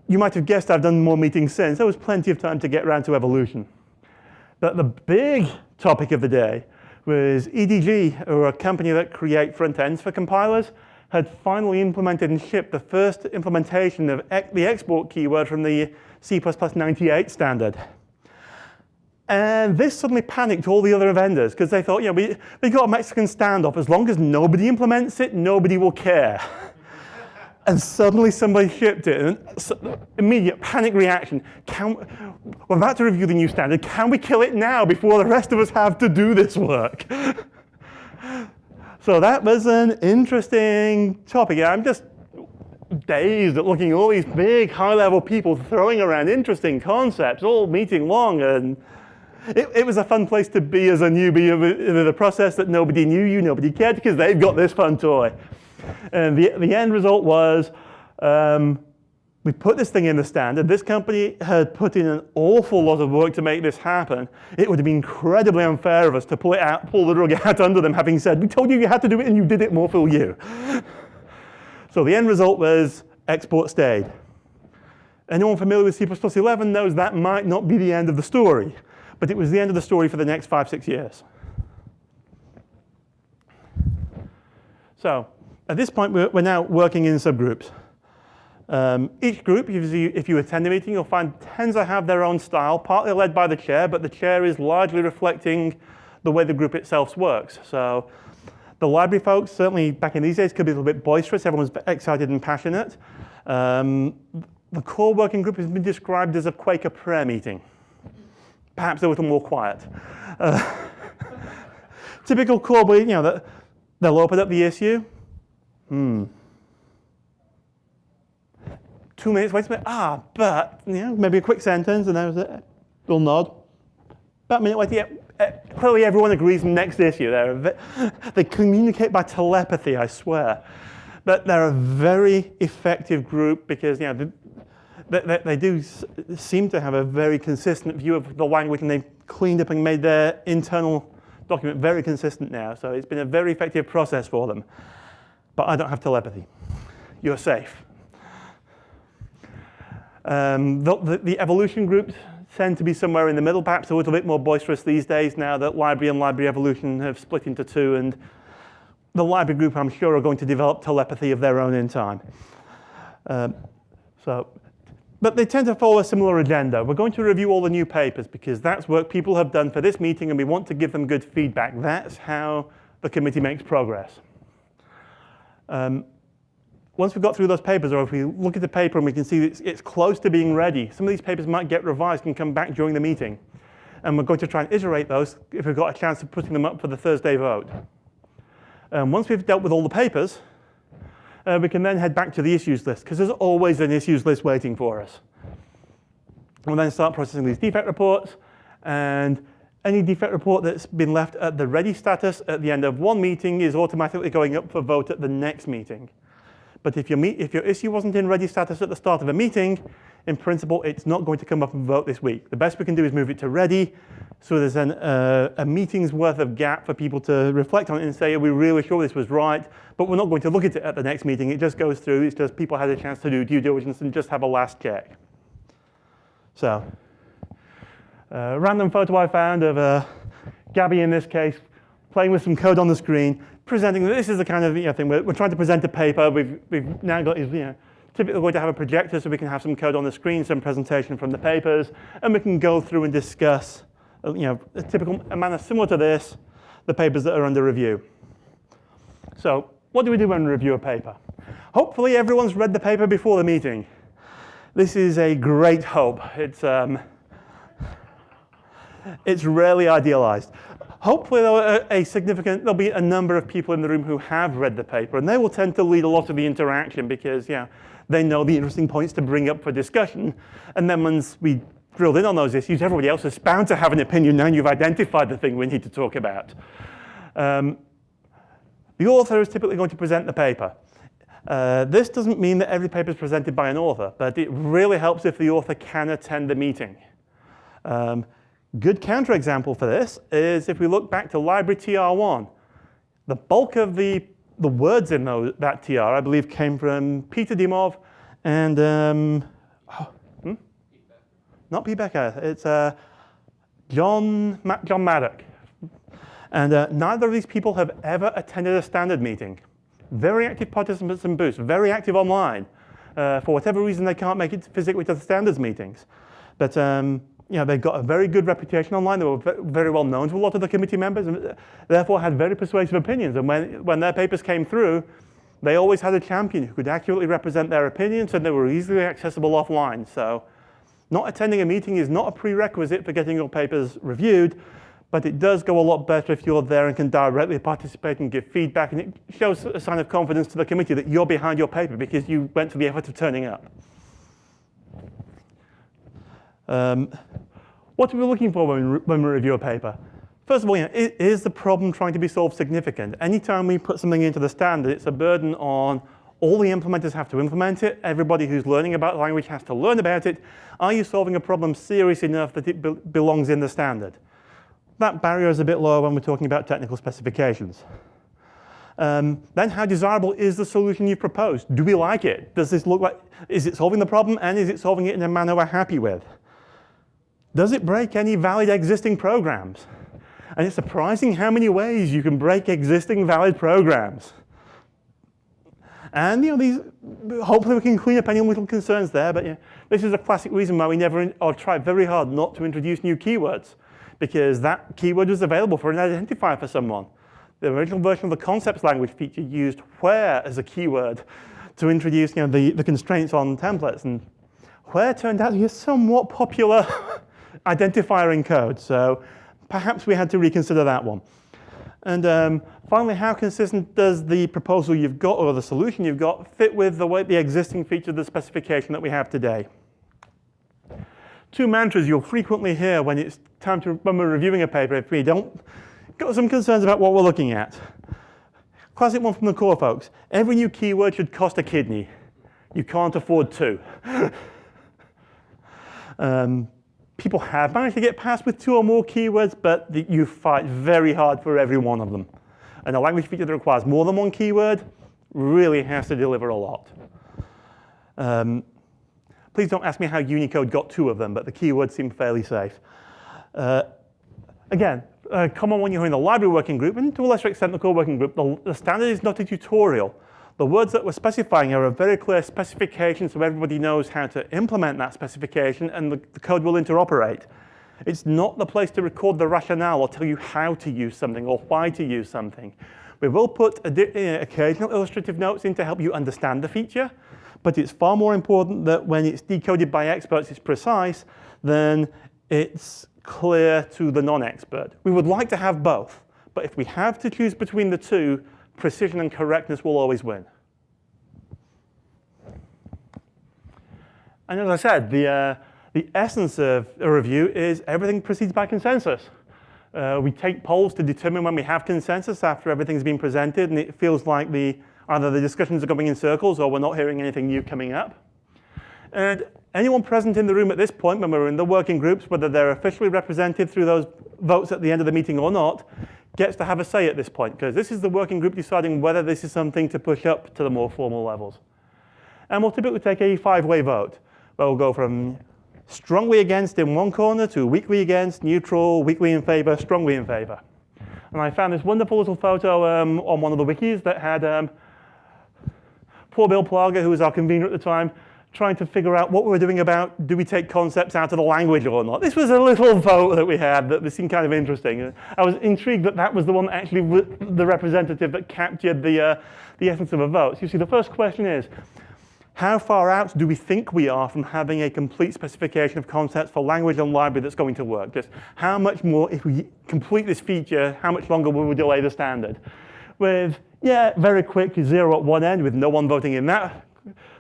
you might have guessed I've done more meetings since. There was plenty of time to get around to evolution. But the big topic of the day was EDG, or a company that create front ends for compilers, had finally implemented and shipped the first implementation of the export keyword from the C++98 standard. And this suddenly panicked all the other vendors because they thought, we got a Mexican standoff. As long as nobody implements it, nobody will care. And suddenly somebody shipped it, and immediate panic reaction. We're about to review the new standard. Can we kill it now before the rest of us have to do this work? So that was an interesting topic. I'm just dazed at looking at all these big, high-level people throwing around interesting concepts, all meeting long, and it was a fun place to be as a newbie in the process that nobody knew you, nobody cared, because they've got this fun toy. And the end result was we put this thing in the standard. This company had put in an awful lot of work to make this happen. It would have been incredibly unfair of us to pull the rug out under them, having said, we told you you had to do it and you did it, more fool you. So the end result was export stayed. Anyone familiar with C++11 knows that might not be the end of the story, but it was the end of the story for the next 5-6 years. So at this point, we're now working in subgroups. Each group, if you attend a meeting, you'll find tends to have their own style, partly led by the chair, but the chair is largely reflecting the way the group itself works. So The library folks, certainly back in these days, could be a little bit boisterous. Everyone's excited and passionate. The core working group has been described as a Quaker prayer meeting. Perhaps a little more quiet. Typical core, but they'll open up the issue. 2 minutes, wait a minute. But maybe a quick sentence, and there's a little nod. About a minute later, clearly everyone agrees next issue. They communicate by telepathy, I swear. But they're a very effective group because they do seem to have a very consistent view of the language, and they've cleaned up and made their internal document very consistent now. So it's been a very effective process for them. But I don't have telepathy. You're safe. The evolution groups tend to be somewhere in the middle, perhaps a little bit more boisterous these days now that library and library evolution have split into two, and the library group, I'm sure, are going to develop telepathy of their own in time. But they tend to follow a similar agenda. We're going to review all the new papers because that's work people have done for this meeting, and we want to give them good feedback. That's how the committee makes progress. Once we've got through those papers, or if we look at the paper and we can see it's close to being ready, some of these papers might get revised and come back during the meeting. And we're going to try and iterate those if we've got a chance of putting them up for the Thursday vote. Once we've dealt with all the papers, we can then head back to the issues list, because there's always an issues list waiting for us. We'll then start processing these defect reports, and any defect report that's been left at the ready status at the end of one meeting is automatically going up for vote at the next meeting. But if your issue wasn't in ready status at the start of a meeting, in principle, it's not going to come up and vote this week. The best we can do is move it to ready, so there's a meeting's worth of gap for people to reflect on it and say, are we really sure this was right? But we're not going to look at it at the next meeting. It just goes through. It's just people had a chance to do due diligence and just have a last check. So, random photo I found of Gabby in this case, playing with some code on the screen, presenting. This is the kind of thing we're trying to present a paper. We've now got typically going to have a projector so we can have some code on the screen, some presentation from the papers, and we can go through and discuss, a manner similar to this, the papers that are under review. So, what do we do when we review a paper? Hopefully, everyone's read the paper before the meeting. This is a great hope. It's rarely idealized. Hopefully, there'll be a number of people in the room who have read the paper, and they will tend to lead a lot of the interaction because, they know the interesting points to bring up for discussion. And then once we drilled in on those issues, everybody else is bound to have an opinion now, and you've identified the thing we need to talk about. The author is typically going to present the paper. This doesn't mean that every paper is presented by an author, but it really helps if the author can attend the meeting. Good counterexample for this is if we look back to Library TR1. The bulk of the words in that TR, I believe, came from Peter Dimov and not Pete Becker. It's John Maddock. And neither of these people have ever attended a standard meeting. Very active participants in booths, very active online. For whatever reason, they can't make it physically to the standards meetings. But they've got a very good reputation online. They were very well known to a lot of the committee members, and therefore had very persuasive opinions. And when their papers came through, they always had a champion who could accurately represent their opinions, and they were easily accessible offline. So not attending a meeting is not a prerequisite for getting your papers reviewed, but it does go a lot better if you're there and can directly participate and give feedback, and it shows a sign of confidence to the committee that you're behind your paper because you went to the effort of turning up. What are we looking for when we review a paper? First of all, is the problem trying to be solved significant? Anytime we put something into the standard, it's a burden on all the implementers have to implement it. Everybody who's learning about the language has to learn about it. Are you solving a problem serious enough that it belongs in the standard? That barrier is a bit lower when we're talking about technical specifications. Then how desirable is the solution you've proposed? Do we like it? Does this look like, is it solving the problem, and is it solving it in a manner we're happy with? Does it break any valid existing programs? And it's surprising how many ways you can break existing valid programs. And hopefully we can clean up any little concerns there, but this is a classic reason why we never, or try very hard not to introduce new keywords, because that keyword was available for an identifier for someone. The original version of the concepts language feature used where as a keyword to introduce the constraints on templates. And where turned out to be a somewhat popular identifier in code. So perhaps we had to reconsider that one. And finally, how consistent does the proposal you've got or the solution you've got fit with the existing feature of the specification that we have today? Two mantras you'll frequently hear when we're reviewing a paper if we don't got some concerns about what we're looking at. Classic one from the core folks. Every new keyword should cost a kidney. You can't afford two. People have managed to get past with 2 or more keywords, but you fight very hard for every one of them. And a language feature that requires more than 1 keyword really has to deliver a lot. Please don't ask me how Unicode got 2 of them, but the keywords seem fairly safe. Again, a common one you hear in the library working group, and to a lesser extent the core working group, the standard is not a tutorial. The words that we're specifying are a very clear specification so everybody knows how to implement that specification and the code will interoperate. It's not the place to record the rationale or tell you how to use something or why to use something. We will put occasional illustrative notes in to help you understand the feature, but it's far more important that when it's decoded by experts it's precise than it's clear to the non-expert. We would like to have both, but if we have to choose between the two, precision and correctness will always win. And as I said, the essence of a review is everything proceeds by consensus. We take polls to determine when we have consensus after everything's been presented, and it feels like either the discussions are going in circles or we're not hearing anything new coming up. And anyone present in the room at this point, when we're in the working groups, whether they're officially represented through those votes at the end of the meeting or not, gets to have a say at this point, because this is the working group deciding whether this is something to push up to the more formal levels. And we'll typically take a 5-way vote, where we'll go from strongly against in one corner to weakly against, neutral, weakly in favor, strongly in favor. And I found this wonderful little photo on one of the wikis that had poor Bill Plaga, who was our convener at the time, trying to figure out what we were doing about do we take concepts out of the language or not. This was a little vote that we had that seemed kind of interesting. I was intrigued that that was the one that actually the representative that captured the essence of a vote. So you see, the first question is, how far out do we think we are from having a complete specification of concepts for language and library that's going to work? Just how much more, if we complete this feature, how much longer will we delay the standard? With, yeah, very quick 0 at one end with no one voting in that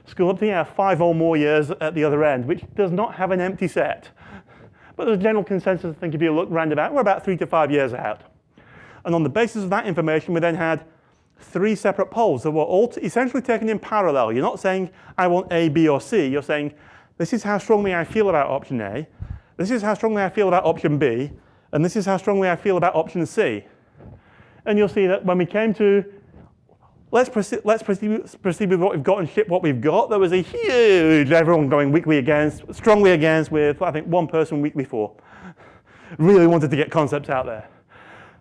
school up to 5 or more years at the other end, which does not have an empty set. But there's general consensus, I think, if you look roundabout, we're about 3 to 5 years out. And on the basis of that information, we then had 3 separate polls that were all essentially taken in parallel. You're not saying, I want A, B, or C. You're saying, this is how strongly I feel about option A, this is how strongly I feel about option B, and this is how strongly I feel about option C. And you'll see that when we came to let's proceed with what we've got and ship what we've got, there was a huge, everyone going weakly against, strongly against, with I think 1 person weakly for. Really wanted to get concepts out there.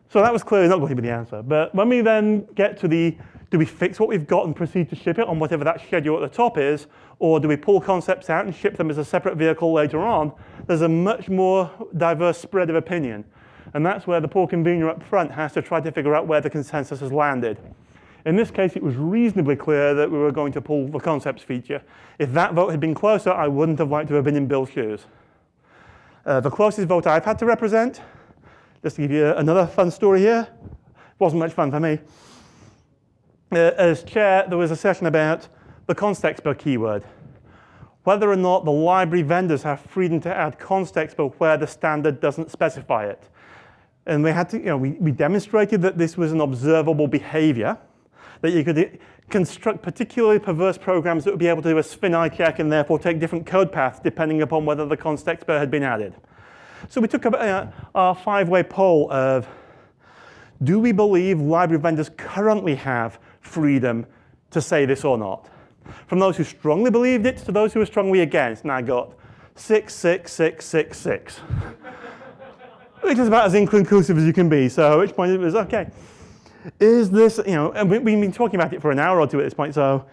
So that was clearly not going to be the answer. But when we then get to do we fix what we've got and proceed to ship it on whatever that schedule at the top is, or do we pull concepts out and ship them as a separate vehicle later on, there's a much more diverse spread of opinion. And that's where the poor convener up front has to try to figure out where the consensus has landed. In this case, it was reasonably clear that we were going to pull the concepts feature. If that vote had been closer, I wouldn't have liked to have been in Bill's shoes. The closest vote I've had to represent, just to give you another fun story here, wasn't much fun for me. As chair, there was a session about the context per keyword. Whether or not the library vendors have freedom to add context per where the standard doesn't specify it. And we had to, we demonstrated that this was an observable behavior, that you could construct particularly perverse programs that would be able to do a spin-eye check and therefore take different code paths depending upon whether the context pair had been added. So we took our 5-way poll of, do we believe library vendors currently have freedom to say this or not? From those who strongly believed it to those who were strongly against. And I got 6, 6, 6, 6, 6. Which is about as inconclusive as you can be. So at which point it was, okay. Is this, and we've been talking about it for an hour or two at this point, so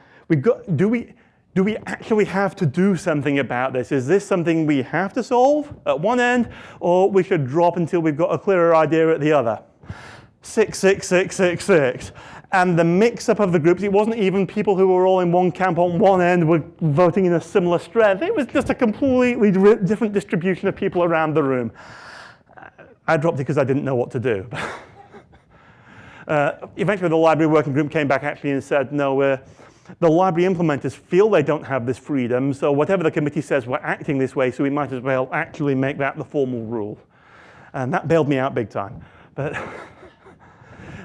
do we actually have to do something about this? Is this something we have to solve at one end, or we should drop until we've got a clearer idea at the other? 66666. And the mix-up of the groups, it wasn't even people who were all in one camp on one end were voting in a similar strength. It was just a completely different distribution of people around the room. I dropped it because I didn't know what to do. Eventually, the library working group came back actually and said, no, the library implementers feel they don't have this freedom, so whatever the committee says, we're acting this way, so we might as well actually make that the formal rule. And that bailed me out big time. But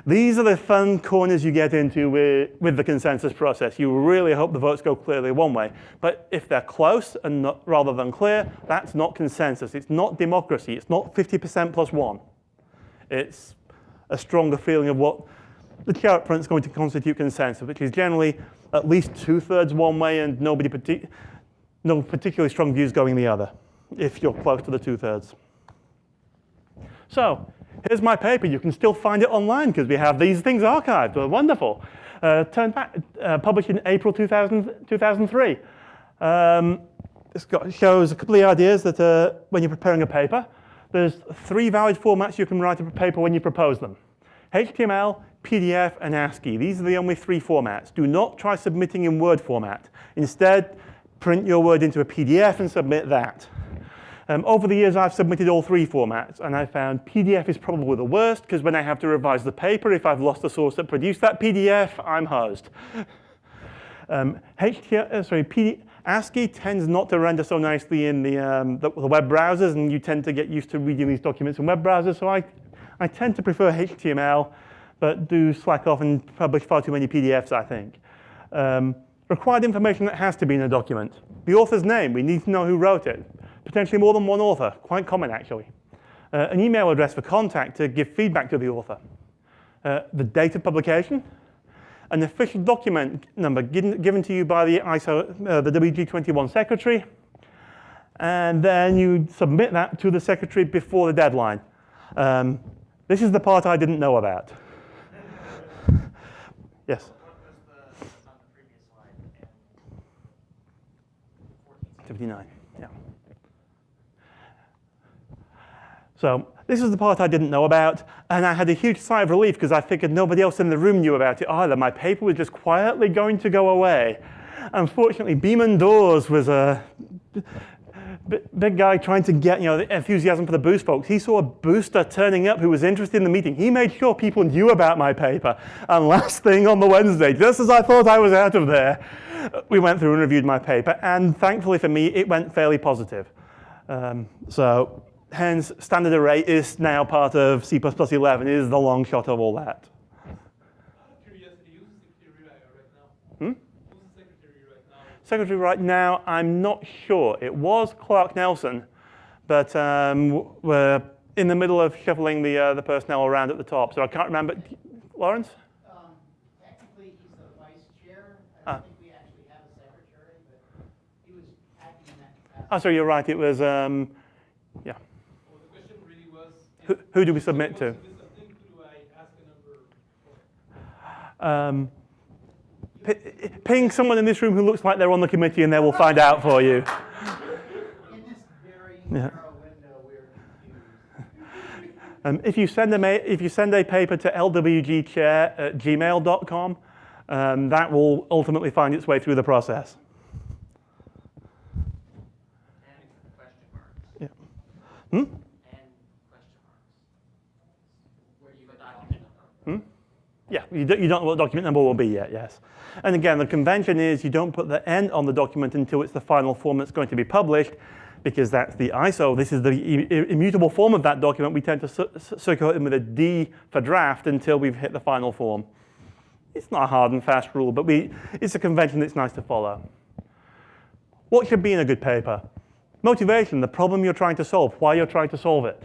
these are the fun corners you get into with the consensus process. You really hope the votes go clearly one way. But if they're close and not, rather than clear, that's not consensus. It's not democracy. It's not 50% plus one. It's a stronger feeling of what the chair up front is going to constitute consensus, which is generally at least 2/3 one way and no particularly strong views going the other, if you're close to the 2/3. So here's my paper. You can still find it online because we have these things archived. They're wonderful. Turnback, published in April 2003. This shows a couple of ideas that when you're preparing a paper, there's 3 valid formats you can write a paper when you propose them. HTML, PDF, and ASCII. These are the only 3 formats. Do not try submitting in Word format. Instead, print your Word into a PDF and submit that. Over the years, I've submitted all 3 formats, and I found PDF is probably the worst, because when I have to revise the paper, if I've lost the source that produced that PDF, I'm hosed. ASCII tends not to render so nicely in the web browsers, and you tend to get used to reading these documents in web browsers, so I tend to prefer HTML, but do slack off and publish far too many PDFs, I think. Required information that has to be in a document. The author's name, we need to know who wrote it. Potentially more than one author, quite common actually. An email address for contact to give feedback to the author. The date of publication. An official document number given to you by the the WG21 secretary. And then you submit that to the secretary before the deadline. This is the part I didn't know about. Yes? What was on the previous slide? 59, yeah. So this is the part I didn't know about, and I had a huge sigh of relief because I figured nobody else in the room knew about it either. My paper was just quietly going to go away. Unfortunately, Beeman Dawes was a big guy trying to get the enthusiasm for the Boost folks. He saw a booster turning up who was interested in the meeting. He made sure people knew about my paper. And last thing on the Wednesday, just as I thought I was out of there, we went through and reviewed my paper. And thankfully for me, it went fairly positive. So hence, standard array is now part of C++11, is the long shot of all that. Curiosity, who's the secretary right now? Hmm? Who's the secretary right now? Secretary right now, I'm not sure. It was Clark Nelson, but we're in the middle of shuffling the personnel around at the top, so I can't remember. Lawrence? Technically, he's the vice chair. I don't think we actually have a secretary, but he was acting in that capacity. Oh, sorry, you're right. It was, yeah. Well, the question really was, Who do we submit to? who do I ask a number for? Ping someone in this room who looks like they're on the committee and they will find out for you. In this very narrow window, we're confused. If you send a paper to lwgchair@gmail.com, that will ultimately find its way through the process. And question marks. Yeah. Hmm? And question marks. Where you document number. Yeah, you don't know what the document number will be yet, yes. And again, the convention is you don't put the N on the document until it's the final form that's going to be published, because that's the ISO. This is the immutable form of that document. We tend to circulate them with a D for draft until we've hit the final form. It's not a hard and fast rule, but it's a convention that's nice to follow. What should be in a good paper? Motivation, the problem you're trying to solve, why you're trying to solve it.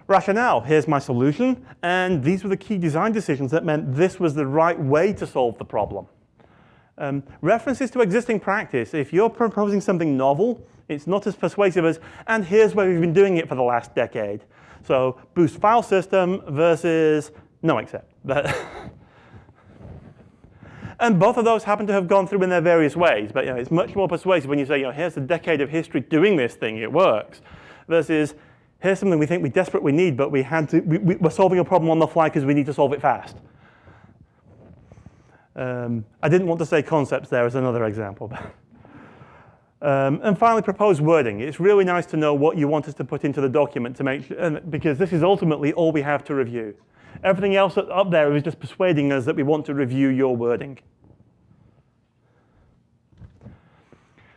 Rationale, here's my solution, and these were the key design decisions that meant this was the right way to solve the problem. References to existing practice. If you're proposing something novel, it's not as persuasive as, and here's where we've been doing it for the last decade. So boost file system versus no except. And both of those happen to have gone through in their various ways, but it's much more persuasive when you say, here's a decade of history doing this thing, it works, versus Here's something we think we desperately need, but we're solving a problem on the fly because we need to solve it fast. I didn't want to say concepts there as another example. And finally, proposed wording. It's really nice to know what you want us to put into the document to make sure, because this is ultimately all we have to review. Everything else up there is just persuading us that we want to review your wording.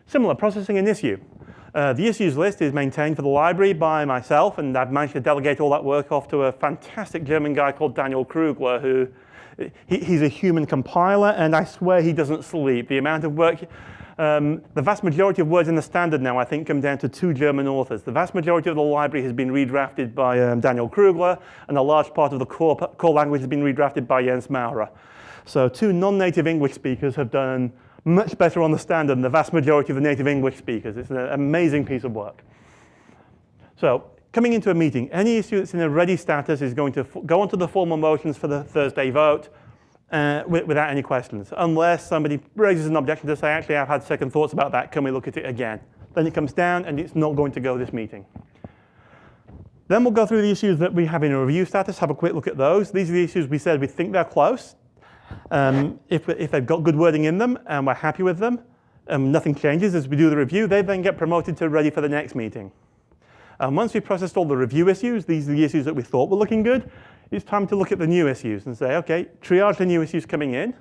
Similar, processing an issue. The issues list is maintained for the library by myself, and I've managed to delegate all that work off to a fantastic German guy called Daniel Krugler, who he's a human compiler, and I swear he doesn't sleep. The amount of work, the vast majority of words in the standard now, I think, come down to 2 German authors. The vast majority of the library has been redrafted by Daniel Krugler, and a large part of the core language has been redrafted by Jens Maurer. So 2 non-native English speakers have done much better on the standard than the vast majority of the native English speakers. It's an amazing piece of work. So coming into a meeting, any issue that's in a ready status is going to go onto the formal motions for the Thursday vote without any questions, unless somebody raises an objection to say, actually, I've had second thoughts about that. Can we look at it again? Then it comes down, and it's not going to go this meeting. Then we'll go through the issues that we have in a review status, have a quick look at those. These are the issues we said we think they're close. If they've got good wording in them and we're happy with them, nothing changes as we do the review, they then get promoted to ready for the next meeting. Once we've processed all the review issues, these are the issues that we thought were looking good, it's time to look at the new issues and say, okay, triage the new issues coming in.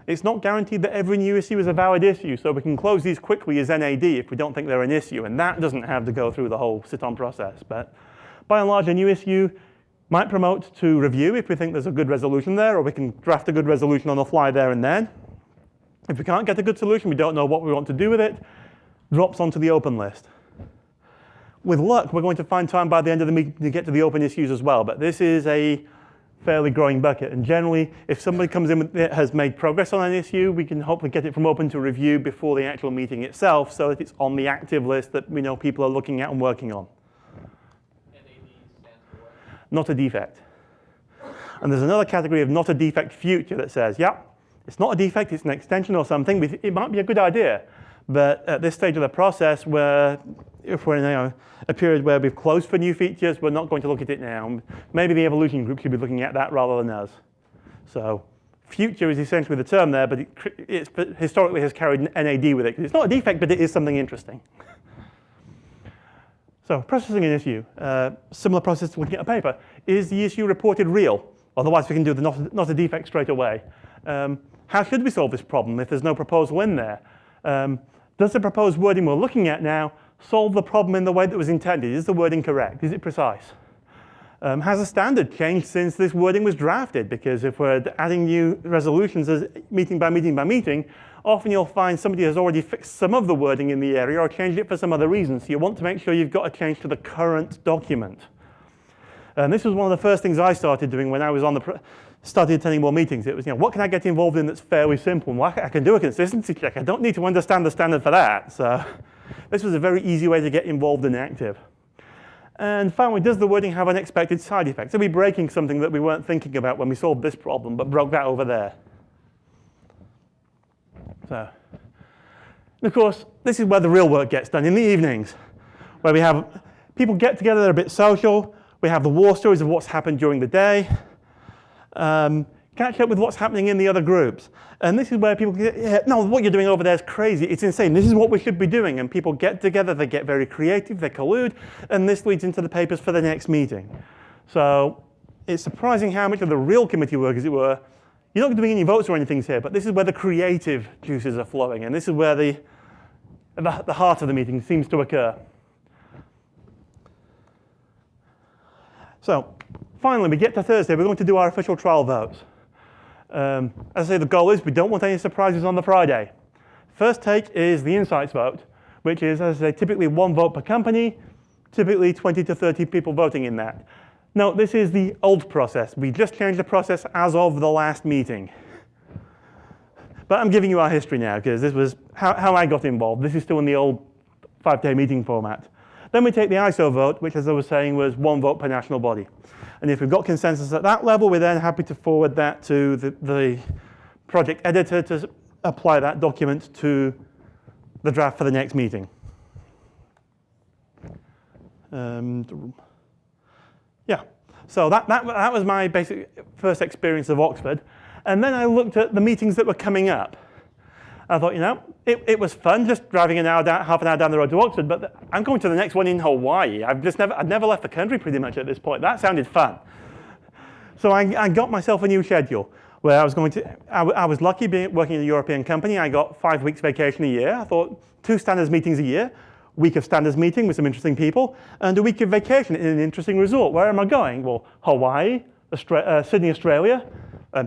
It's not guaranteed that every new issue is a valid issue, so we can close these quickly as NAD if we don't think they're an issue, and that doesn't have to go through the whole sit-on process. But by and large, a new issue might promote to review if we think there's a good resolution there, or we can draft a good resolution on the fly there and then. If we can't get a good solution, we don't know what we want to do with it, drops onto the open list. With luck, we're going to find time by the end of the meeting to get to the open issues as well, but this is a fairly growing bucket, and generally, if somebody comes in that has made progress on an issue, we can hopefully get it from open to review before the actual meeting itself, so that it's on the active list that we know people are looking at and working on. Not a defect. And there's another category of not a defect future that says, yeah, it's not a defect, it's an extension or something. It might be a good idea, but at this stage of the process, if we're in a period where we've closed for new features, we're not going to look at it now. Maybe the evolution group should be looking at that rather than us. So future is essentially the term there, but it historically has carried NAD with it. It's not a defect, but it is something interesting. So processing an issue, similar process to looking at a paper. Is the issue reported real? Otherwise, we can do the not a defect straight away. How should we solve this problem if there's no proposal in there? Does the proposed wording we're looking at now solve the problem in the way that was intended? Is the wording correct? Is it precise? Has the standard changed since this wording was drafted? Because if we're adding new resolutions as meeting by meeting by meeting, often you'll find somebody has already fixed some of the wording in the area or changed it for some other reason. So you want to make sure you've got a change to the current document. And this was one of the first things I started doing when I was started attending more meetings. It was, what can I get involved in that's fairly simple? Well, I can do a consistency check. I don't need to understand the standard for that. So this was a very easy way to get involved and active. And finally, does the wording have unexpected side effects? Are we breaking something that we weren't thinking about when we solved this problem, but broke that over there? So, and of course, this is where the real work gets done, in the evenings, where we have people get together, they're a bit social, we have the war stories of what's happened during the day, catch up with what's happening in the other groups. And this is where people get, yeah, no, what you're doing over there is crazy, it's insane, this is what we should be doing. And people get together, they get very creative, they collude, and this leads into the papers for the next meeting. So it's surprising how much of the real committee work, as it were, you're not doing any votes or anything here, but this is where the creative juices are flowing, and this is where the heart of the meeting seems to occur. So finally, we get to Thursday. We're going to do our official trial votes. As I say, the goal is we don't want any surprises on the Friday. First take is the insights vote, which is, as I say, typically 1 vote per company, typically 20 to 30 people voting in that. No, this is the old process. We just changed the process as of the last meeting. But I'm giving you our history now, because this was how I got involved. This is still in the old 5-day meeting format. Then we take the ISO vote, which, as I was saying, was 1 vote per national body. And if we've got consensus at that level, we're then happy to forward that to the project editor to apply that document to the draft for the next meeting. Yeah, so that was my basic first experience of Oxford. And then I looked at the meetings that were coming up. I thought, it was fun just driving half an hour down the road to Oxford, but I'm going to the next one in Hawaii. I'd never left the country pretty much at this point. That sounded fun. So I got myself a new schedule where I was I was lucky working in a European company. I got 5 weeks vacation a year. I thought 2 standards meetings a year, week of standards meeting with some interesting people, and a week of vacation in an interesting resort. Where am I going? Well, Hawaii, Sydney, Australia,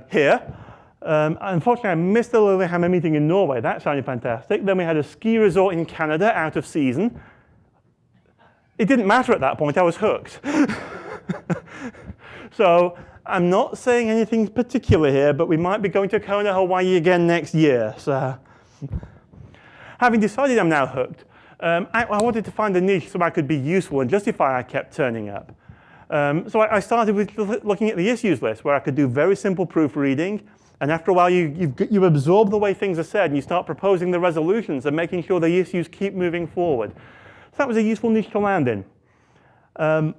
here. Unfortunately, I missed the Lillehammer meeting in Norway. That sounded fantastic. Then we had a ski resort in Canada out of season. It didn't matter at that point. I was hooked. So I'm not saying anything particular here, but we might be going to Kona, Hawaii again next year. So having decided I'm now hooked, I wanted to find a niche so I could be useful and justify I kept turning up. So I started with looking at the issues list, where I could do very simple proofreading. And after a while, you absorb the way things are said, and you start proposing the resolutions and making sure the issues keep moving forward. So that was a useful niche to land in.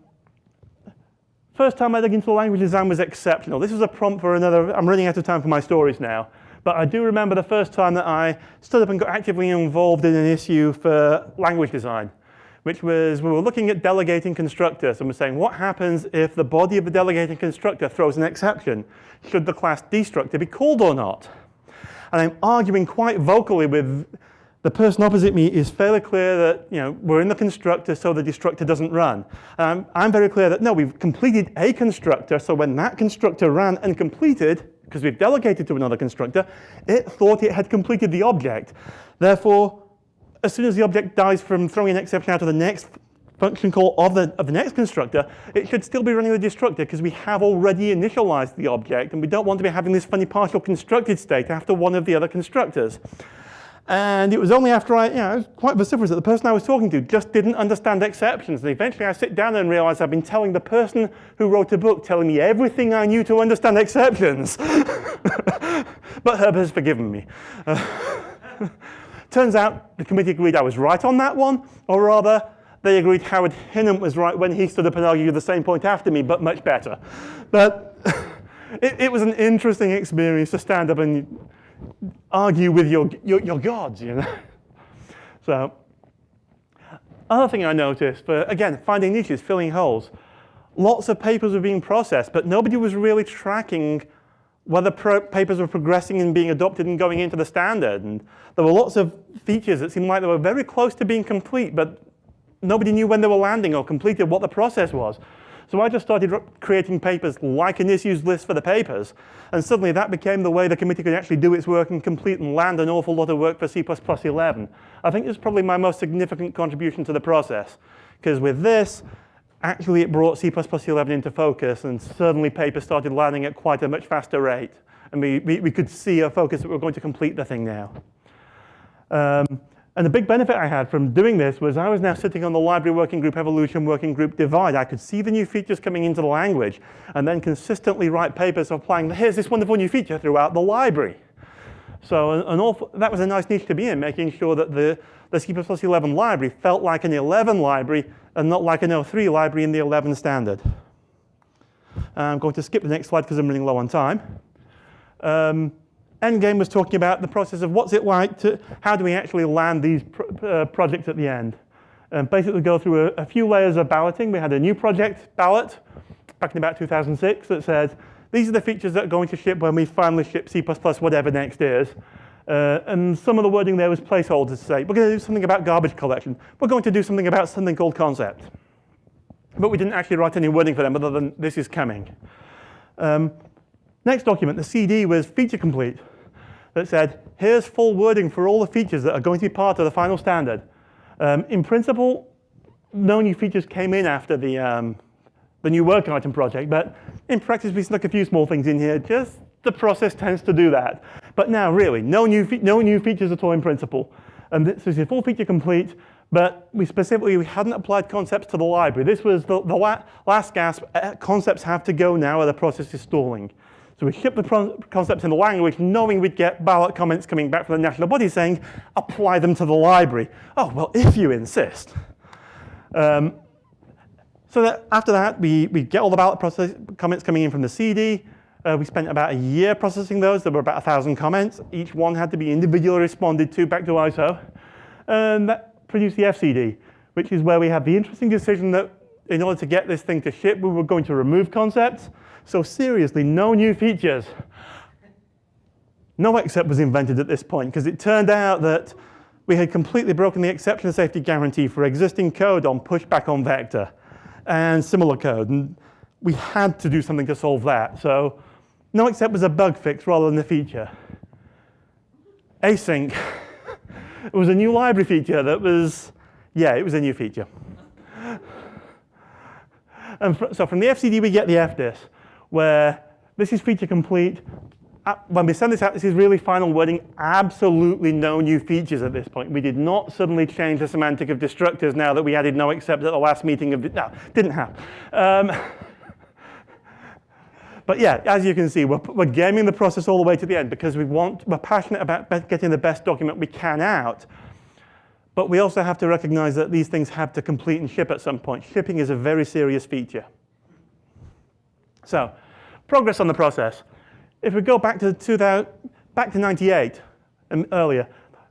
First time I dug into language design was exceptional. This was a prompt for another. I'm running out of time for my stories now. But I do remember the first time that I stood up and got actively involved in an issue for language design, which was we were looking at delegating constructors, and we're saying, what happens if the body of the delegating constructor throws an exception? Should the class destructor be called or not? And I'm arguing quite vocally with the person opposite me is fairly clear that we're in the constructor, so the destructor doesn't run. I'm very clear that no, we've completed a constructor, so when that constructor ran and completed, because we've delegated to another constructor, it thought it had completed the object. Therefore, as soon as the object dies from throwing an exception out of the next function call of the next constructor, it should still be running the destructor because we have already initialized the object, and we don't want to be having this funny partial constructed state after one of the other constructors. And it was only after I was quite vociferous that the person I was talking to just didn't understand exceptions. And eventually I sit down and realize I've been telling the person who wrote a book, telling me everything I knew to understand exceptions. But Herb has forgiven me. Turns out the committee agreed I was right on that one, or rather, they agreed Howard Hinnom was right when he stood up and argued the same point after me, but much better. But it was an interesting experience to stand up and argue with your gods, So, other thing I noticed, again, finding niches, filling holes. Lots of papers were being processed, but nobody was really tracking whether papers were progressing and being adopted and going into the standard. And there were lots of features that seemed like they were very close to being complete, but nobody knew when they were landing or completed what the process was. So I just started creating papers like an issues list for the papers. And suddenly that became the way the committee could actually do its work and complete and land an awful lot of work for C++11. I think this is probably my most significant contribution to the process. Because with this, actually it brought C++11 into focus, and suddenly papers started landing at quite a much faster rate. And we could see a focus that we're going to complete the thing now. And the big benefit I had from doing this was I was now sitting on the library working group, evolution working group divide. I could see the new features coming into the language and then consistently write papers applying, here's this wonderful new feature throughout the library. So that was a nice niche to be in, making sure that the C++11 library felt like an 11 library and not like an 03 library in the 11 standard. I'm going to skip the next slide because I'm running low on time. Endgame was talking about the process of what's it like how do we actually land these projects at the end. And basically go through a few layers of balloting. We had a new project ballot back in about 2006 that said, these are the features that are going to ship when we finally ship C++ whatever next is. And some of the wording there was placeholders to say, we're going to do something about garbage collection. We're going to do something about something called concept. But we didn't actually write any wording for them other than this is coming. Next document, the CD, was feature complete. That said, here's full wording for all the features that are going to be part of the final standard. In principle, no new features came in after the new work item project, but in practice we snuck a few small things in here. Just the process tends to do that. But now, really, no new features at all in principle. And this is a full feature complete, but we hadn't applied concepts to the library. This was the last gasp. Concepts have to go now, or the process is stalling. So we shipped the concepts in the language, knowing we'd get ballot comments coming back from the national body saying, apply them to the library. Oh, well, if you insist. So that after that, we get all the ballot process comments coming in from the CD. We spent about a year processing those. There were about 1,000 comments. Each one had to be individually responded to back to ISO. And that produced the FCD, which is where we had the interesting decision that in order to get this thing to ship, we were going to remove concepts. So seriously, no new features. No except was invented at this point, because it turned out that we had completely broken the exception safety guarantee for existing code on pushback on vector and similar code. And we had to do something to solve that. So no except was a bug fix rather than a feature. Async. It was a new library feature that was, yeah, it was a new feature. And so from the FCD, we get the FDIS, where this is feature complete. When we send this out, this is really final wording. Absolutely no new features at this point. We did not suddenly change the semantic of destructors now that we added no except at the last meeting of, no, didn't happen. But yeah, as you can see, we're gaming the process all the way to the end because we're passionate about getting the best document we can out. But we also have to recognize that these things have to complete and ship at some point. Shipping is a very serious feature. So, progress on the process. If we go back to 98 and earlier,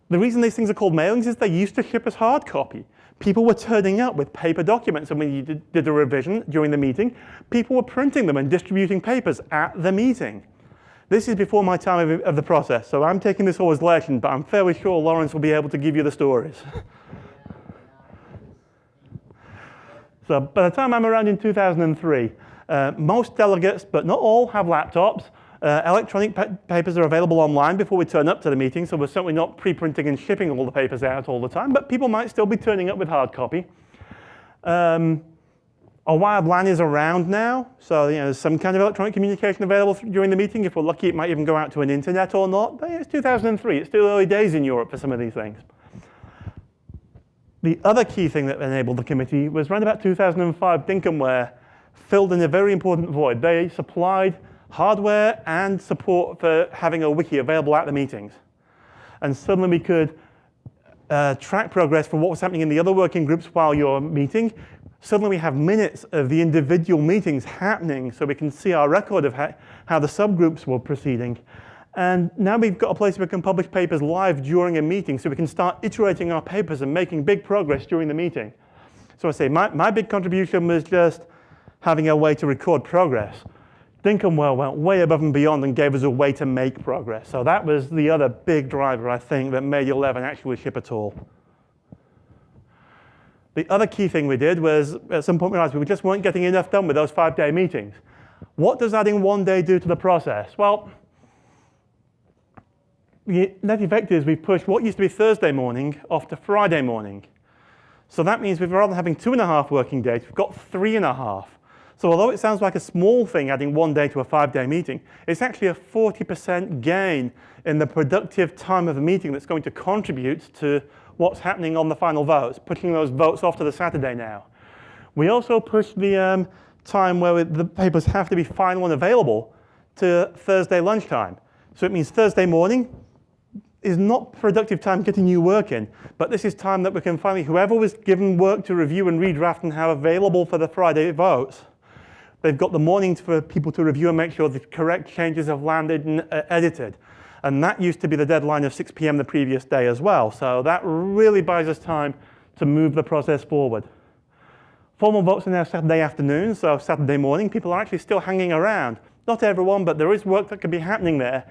the reason these things are called mailings is they used to ship as hard copy. People were turning up with paper documents, and when you did a revision during the meeting, people were printing them and distributing papers at the meeting. This is before my time of the process, so I'm taking this all as legend, but I'm fairly sure Lawrence will be able to give you the stories. So by the time I'm around in 2003, most delegates, but not all, have laptops. Electronic papers are available online before we turn up to the meeting, so we're certainly not pre-printing and shipping all the papers out all the time, but people might still be turning up with hard copy. A wired LAN is around now, so there's some kind of electronic communication available during the meeting. If we're lucky, it might even go out to an internet or not. But it's 2003. It's still early days in Europe for some of these things. The other key thing that enabled the committee was around about 2005, Dinkomware filled in a very important void. They supplied hardware and support for having a wiki available at the meetings. And suddenly we could track progress for what was happening in the other working groups while you're meeting. Suddenly we have minutes of the individual meetings happening, so we can see our record of how the subgroups were proceeding. And now we've got a place where we can publish papers live during a meeting, so we can start iterating our papers and making big progress during the meeting. So I say my big contribution was just having a way to record progress. Dinkomware went way above and beyond and gave us a way to make progress. So that was the other big driver, I think, that made 11 actually ship at all. The other key thing we did was, at some point we realized we just weren't getting enough done with those 5-day meetings. What does adding 1 day do to the process? Well, the net effect is we've pushed what used to be Thursday morning off to Friday morning. So that means we've rather than having 2.5 working days, we've got 3.5. So although it sounds like a small thing adding 1 day to a 5-day meeting, it's actually a 40% gain in the productive time of the meeting that's going to contribute to what's happening on the final votes, pushing those votes off to the Saturday now. We also pushed the time where the papers have to be final and available to Thursday lunchtime. So it means Thursday morning is not productive time getting new work in, but this is time that we can finally, whoever was given work to review and redraft and have available for the Friday votes, they've got the morning for people to review and make sure the correct changes have landed and edited. And that used to be the deadline of 6 p.m. the previous day as well. So that really buys us time to move the process forward. Formal votes are now Saturday afternoon, so Saturday morning, people are actually still hanging around. Not everyone, but there is work that can be happening there.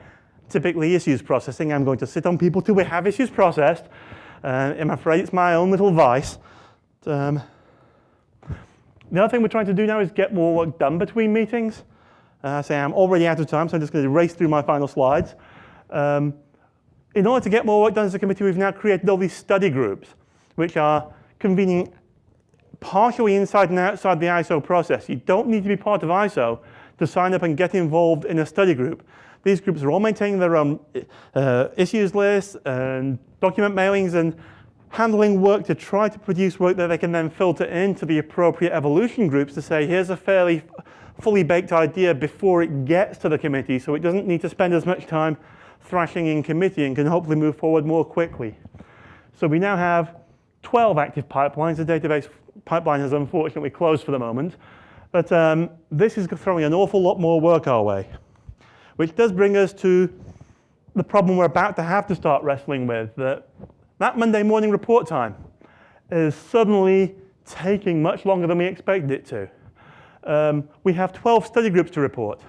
Typically issues processing. I'm going to sit on people till we have issues processed. I'm afraid it's my own little vice. The other thing we're trying to do now is get more work done between meetings. Say I'm already out of time, so I'm just going to race through my final slides. In order to get more work done as a committee, we've now created all these study groups, which are convening partially inside and outside the ISO process. You don't need to be part of ISO to sign up and get involved in a study group. These groups are all maintaining their own issues lists and document mailings and handling work to try to produce work that they can then filter into the appropriate evolution groups to say, here's a fairly fully baked idea before it gets to the committee, so it doesn't need to spend as much time thrashing in committee and can hopefully move forward more quickly. So we now have 12 active pipelines, a database pipeline has unfortunately closed for the moment. But this is throwing an awful lot more work our way, which does bring us to the problem we're about to have to start wrestling with, that Monday morning report time is suddenly taking much longer than we expected it to. We have 12 study groups to report.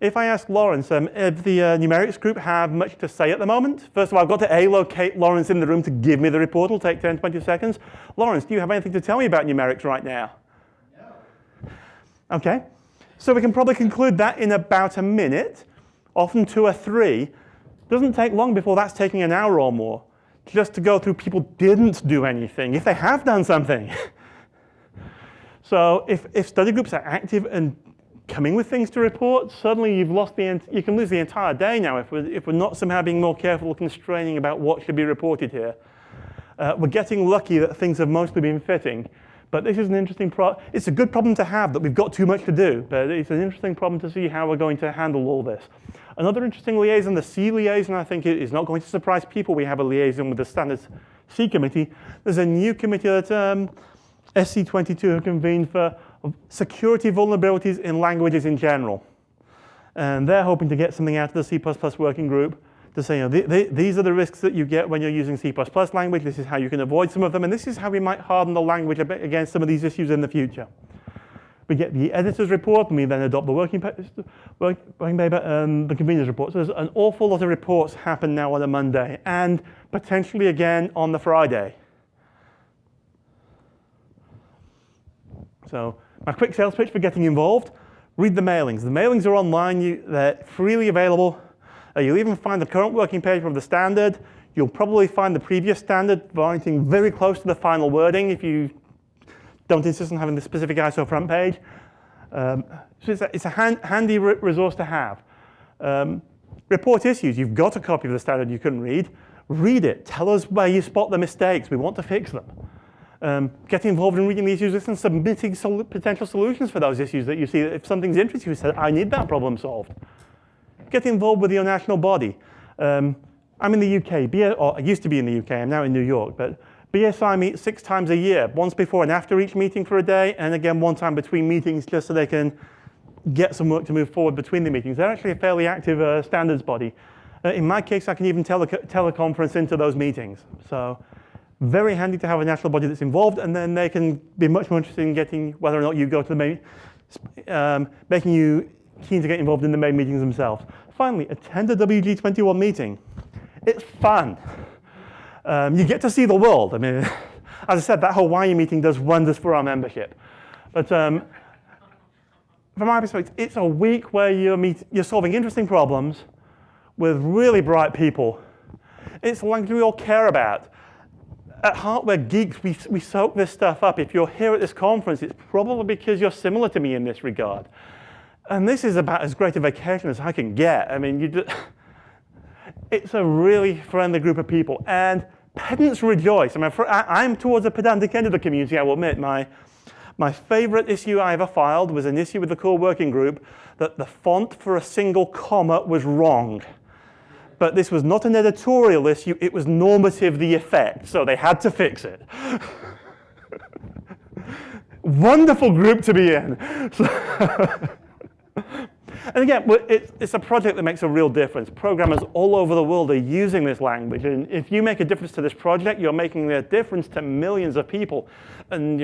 If I ask Lawrence if the numerics group have much to say at the moment, first of all, I've got to locate Lawrence in the room to give me the report. It'll take 10, 20 seconds. Lawrence, do you have anything to tell me about numerics right now? No. Okay. So we can probably conclude that in about a minute, often 2 or 3. Doesn't take long before that's taking an hour or more, just to go through people didn't do anything, if they have done something. So if study groups are active and coming with things to report, suddenly you can lose the entire day now if we're not somehow being more careful or constraining about what should be reported here. We're getting lucky that things have mostly been fitting, but this is an interesting it's a good problem to have that we've got too much to do, but it's an interesting problem to see how we're going to handle all this. Another interesting liaison, the C liaison, I think is not going to surprise people. We have a liaison with the Standards C committee. There's a new committee that SC22 have convened for security vulnerabilities in languages in general. And they're hoping to get something out of the C++ working group to say, these are the risks that you get when you're using C++ language. This is how you can avoid some of them. And this is how we might harden the language a bit against some of these issues in the future. We get the editor's report, and we then adopt the working paper and the convener's report. So there's an awful lot of reports happen now on a Monday, and potentially again on the Friday. So my quick sales pitch for getting involved, read the mailings. The mailings are online, they're freely available. You'll even find the current working paper of the standard. You'll probably find the previous standard writing very close to the final wording if you don't insist on having the specific ISO front page. So it's a handy resource to have. Report issues. You've got a copy of the standard you couldn't read. Read it. Tell us where you spot the mistakes. We want to fix them. Get involved in reading the issues and submitting potential solutions for those issues that you see. If something's interesting, you say, I need that problem solved. Get involved with your national body. I'm in the UK, or I used to be in the UK, I'm now in New York, but BSI meets 6 times a year, once before and after each meeting for a day, and again one time between meetings just so they can get some work to move forward between the meetings. They're actually a fairly active standards body. In my case, I can even teleconference into those meetings. So very handy to have a national body that's involved, and then they can be much more interested in getting whether or not you go to the main, making you keen to get involved in the main meetings themselves. Finally, attend a WG21 meeting. It's fun. You get to see the world. I mean, as I said, that Hawaii meeting does wonders for our membership. But from my perspective, it's a week where you're solving interesting problems with really bright people. It's a language we all care about. At heart, we're geeks. We soak this stuff up. If you're here at this conference, it's probably because you're similar to me in this regard. And this is about as great a vacation as I can get. I mean, it's a really friendly group of people. And pedants rejoice. I mean, I'm towards the pedantic end of the community, I will admit. My favorite issue I ever filed was an issue with the core working group that the font for a single comma was wrong. But this was not an editorial issue, it was normative the effect, so they had to fix it. Wonderful group to be in. And again, it's a project that makes a real difference. Programmers all over the world are using this language, and if you make a difference to this project, you're making a difference to millions of people, and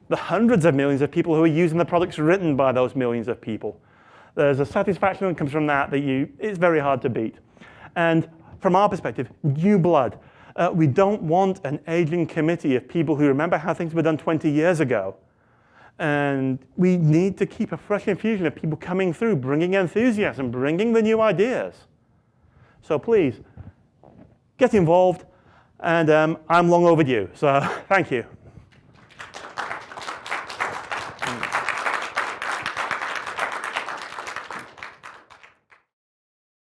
the hundreds of millions of people who are using the products written by those millions of people. There's a satisfaction that comes from that it's very hard to beat. And from our perspective, new blood. We don't want an aging committee of people who remember how things were done 20 years ago. And we need to keep a fresh infusion of people coming through, bringing enthusiasm, bringing the new ideas. So please, get involved, and I'm long overdue, so thank you.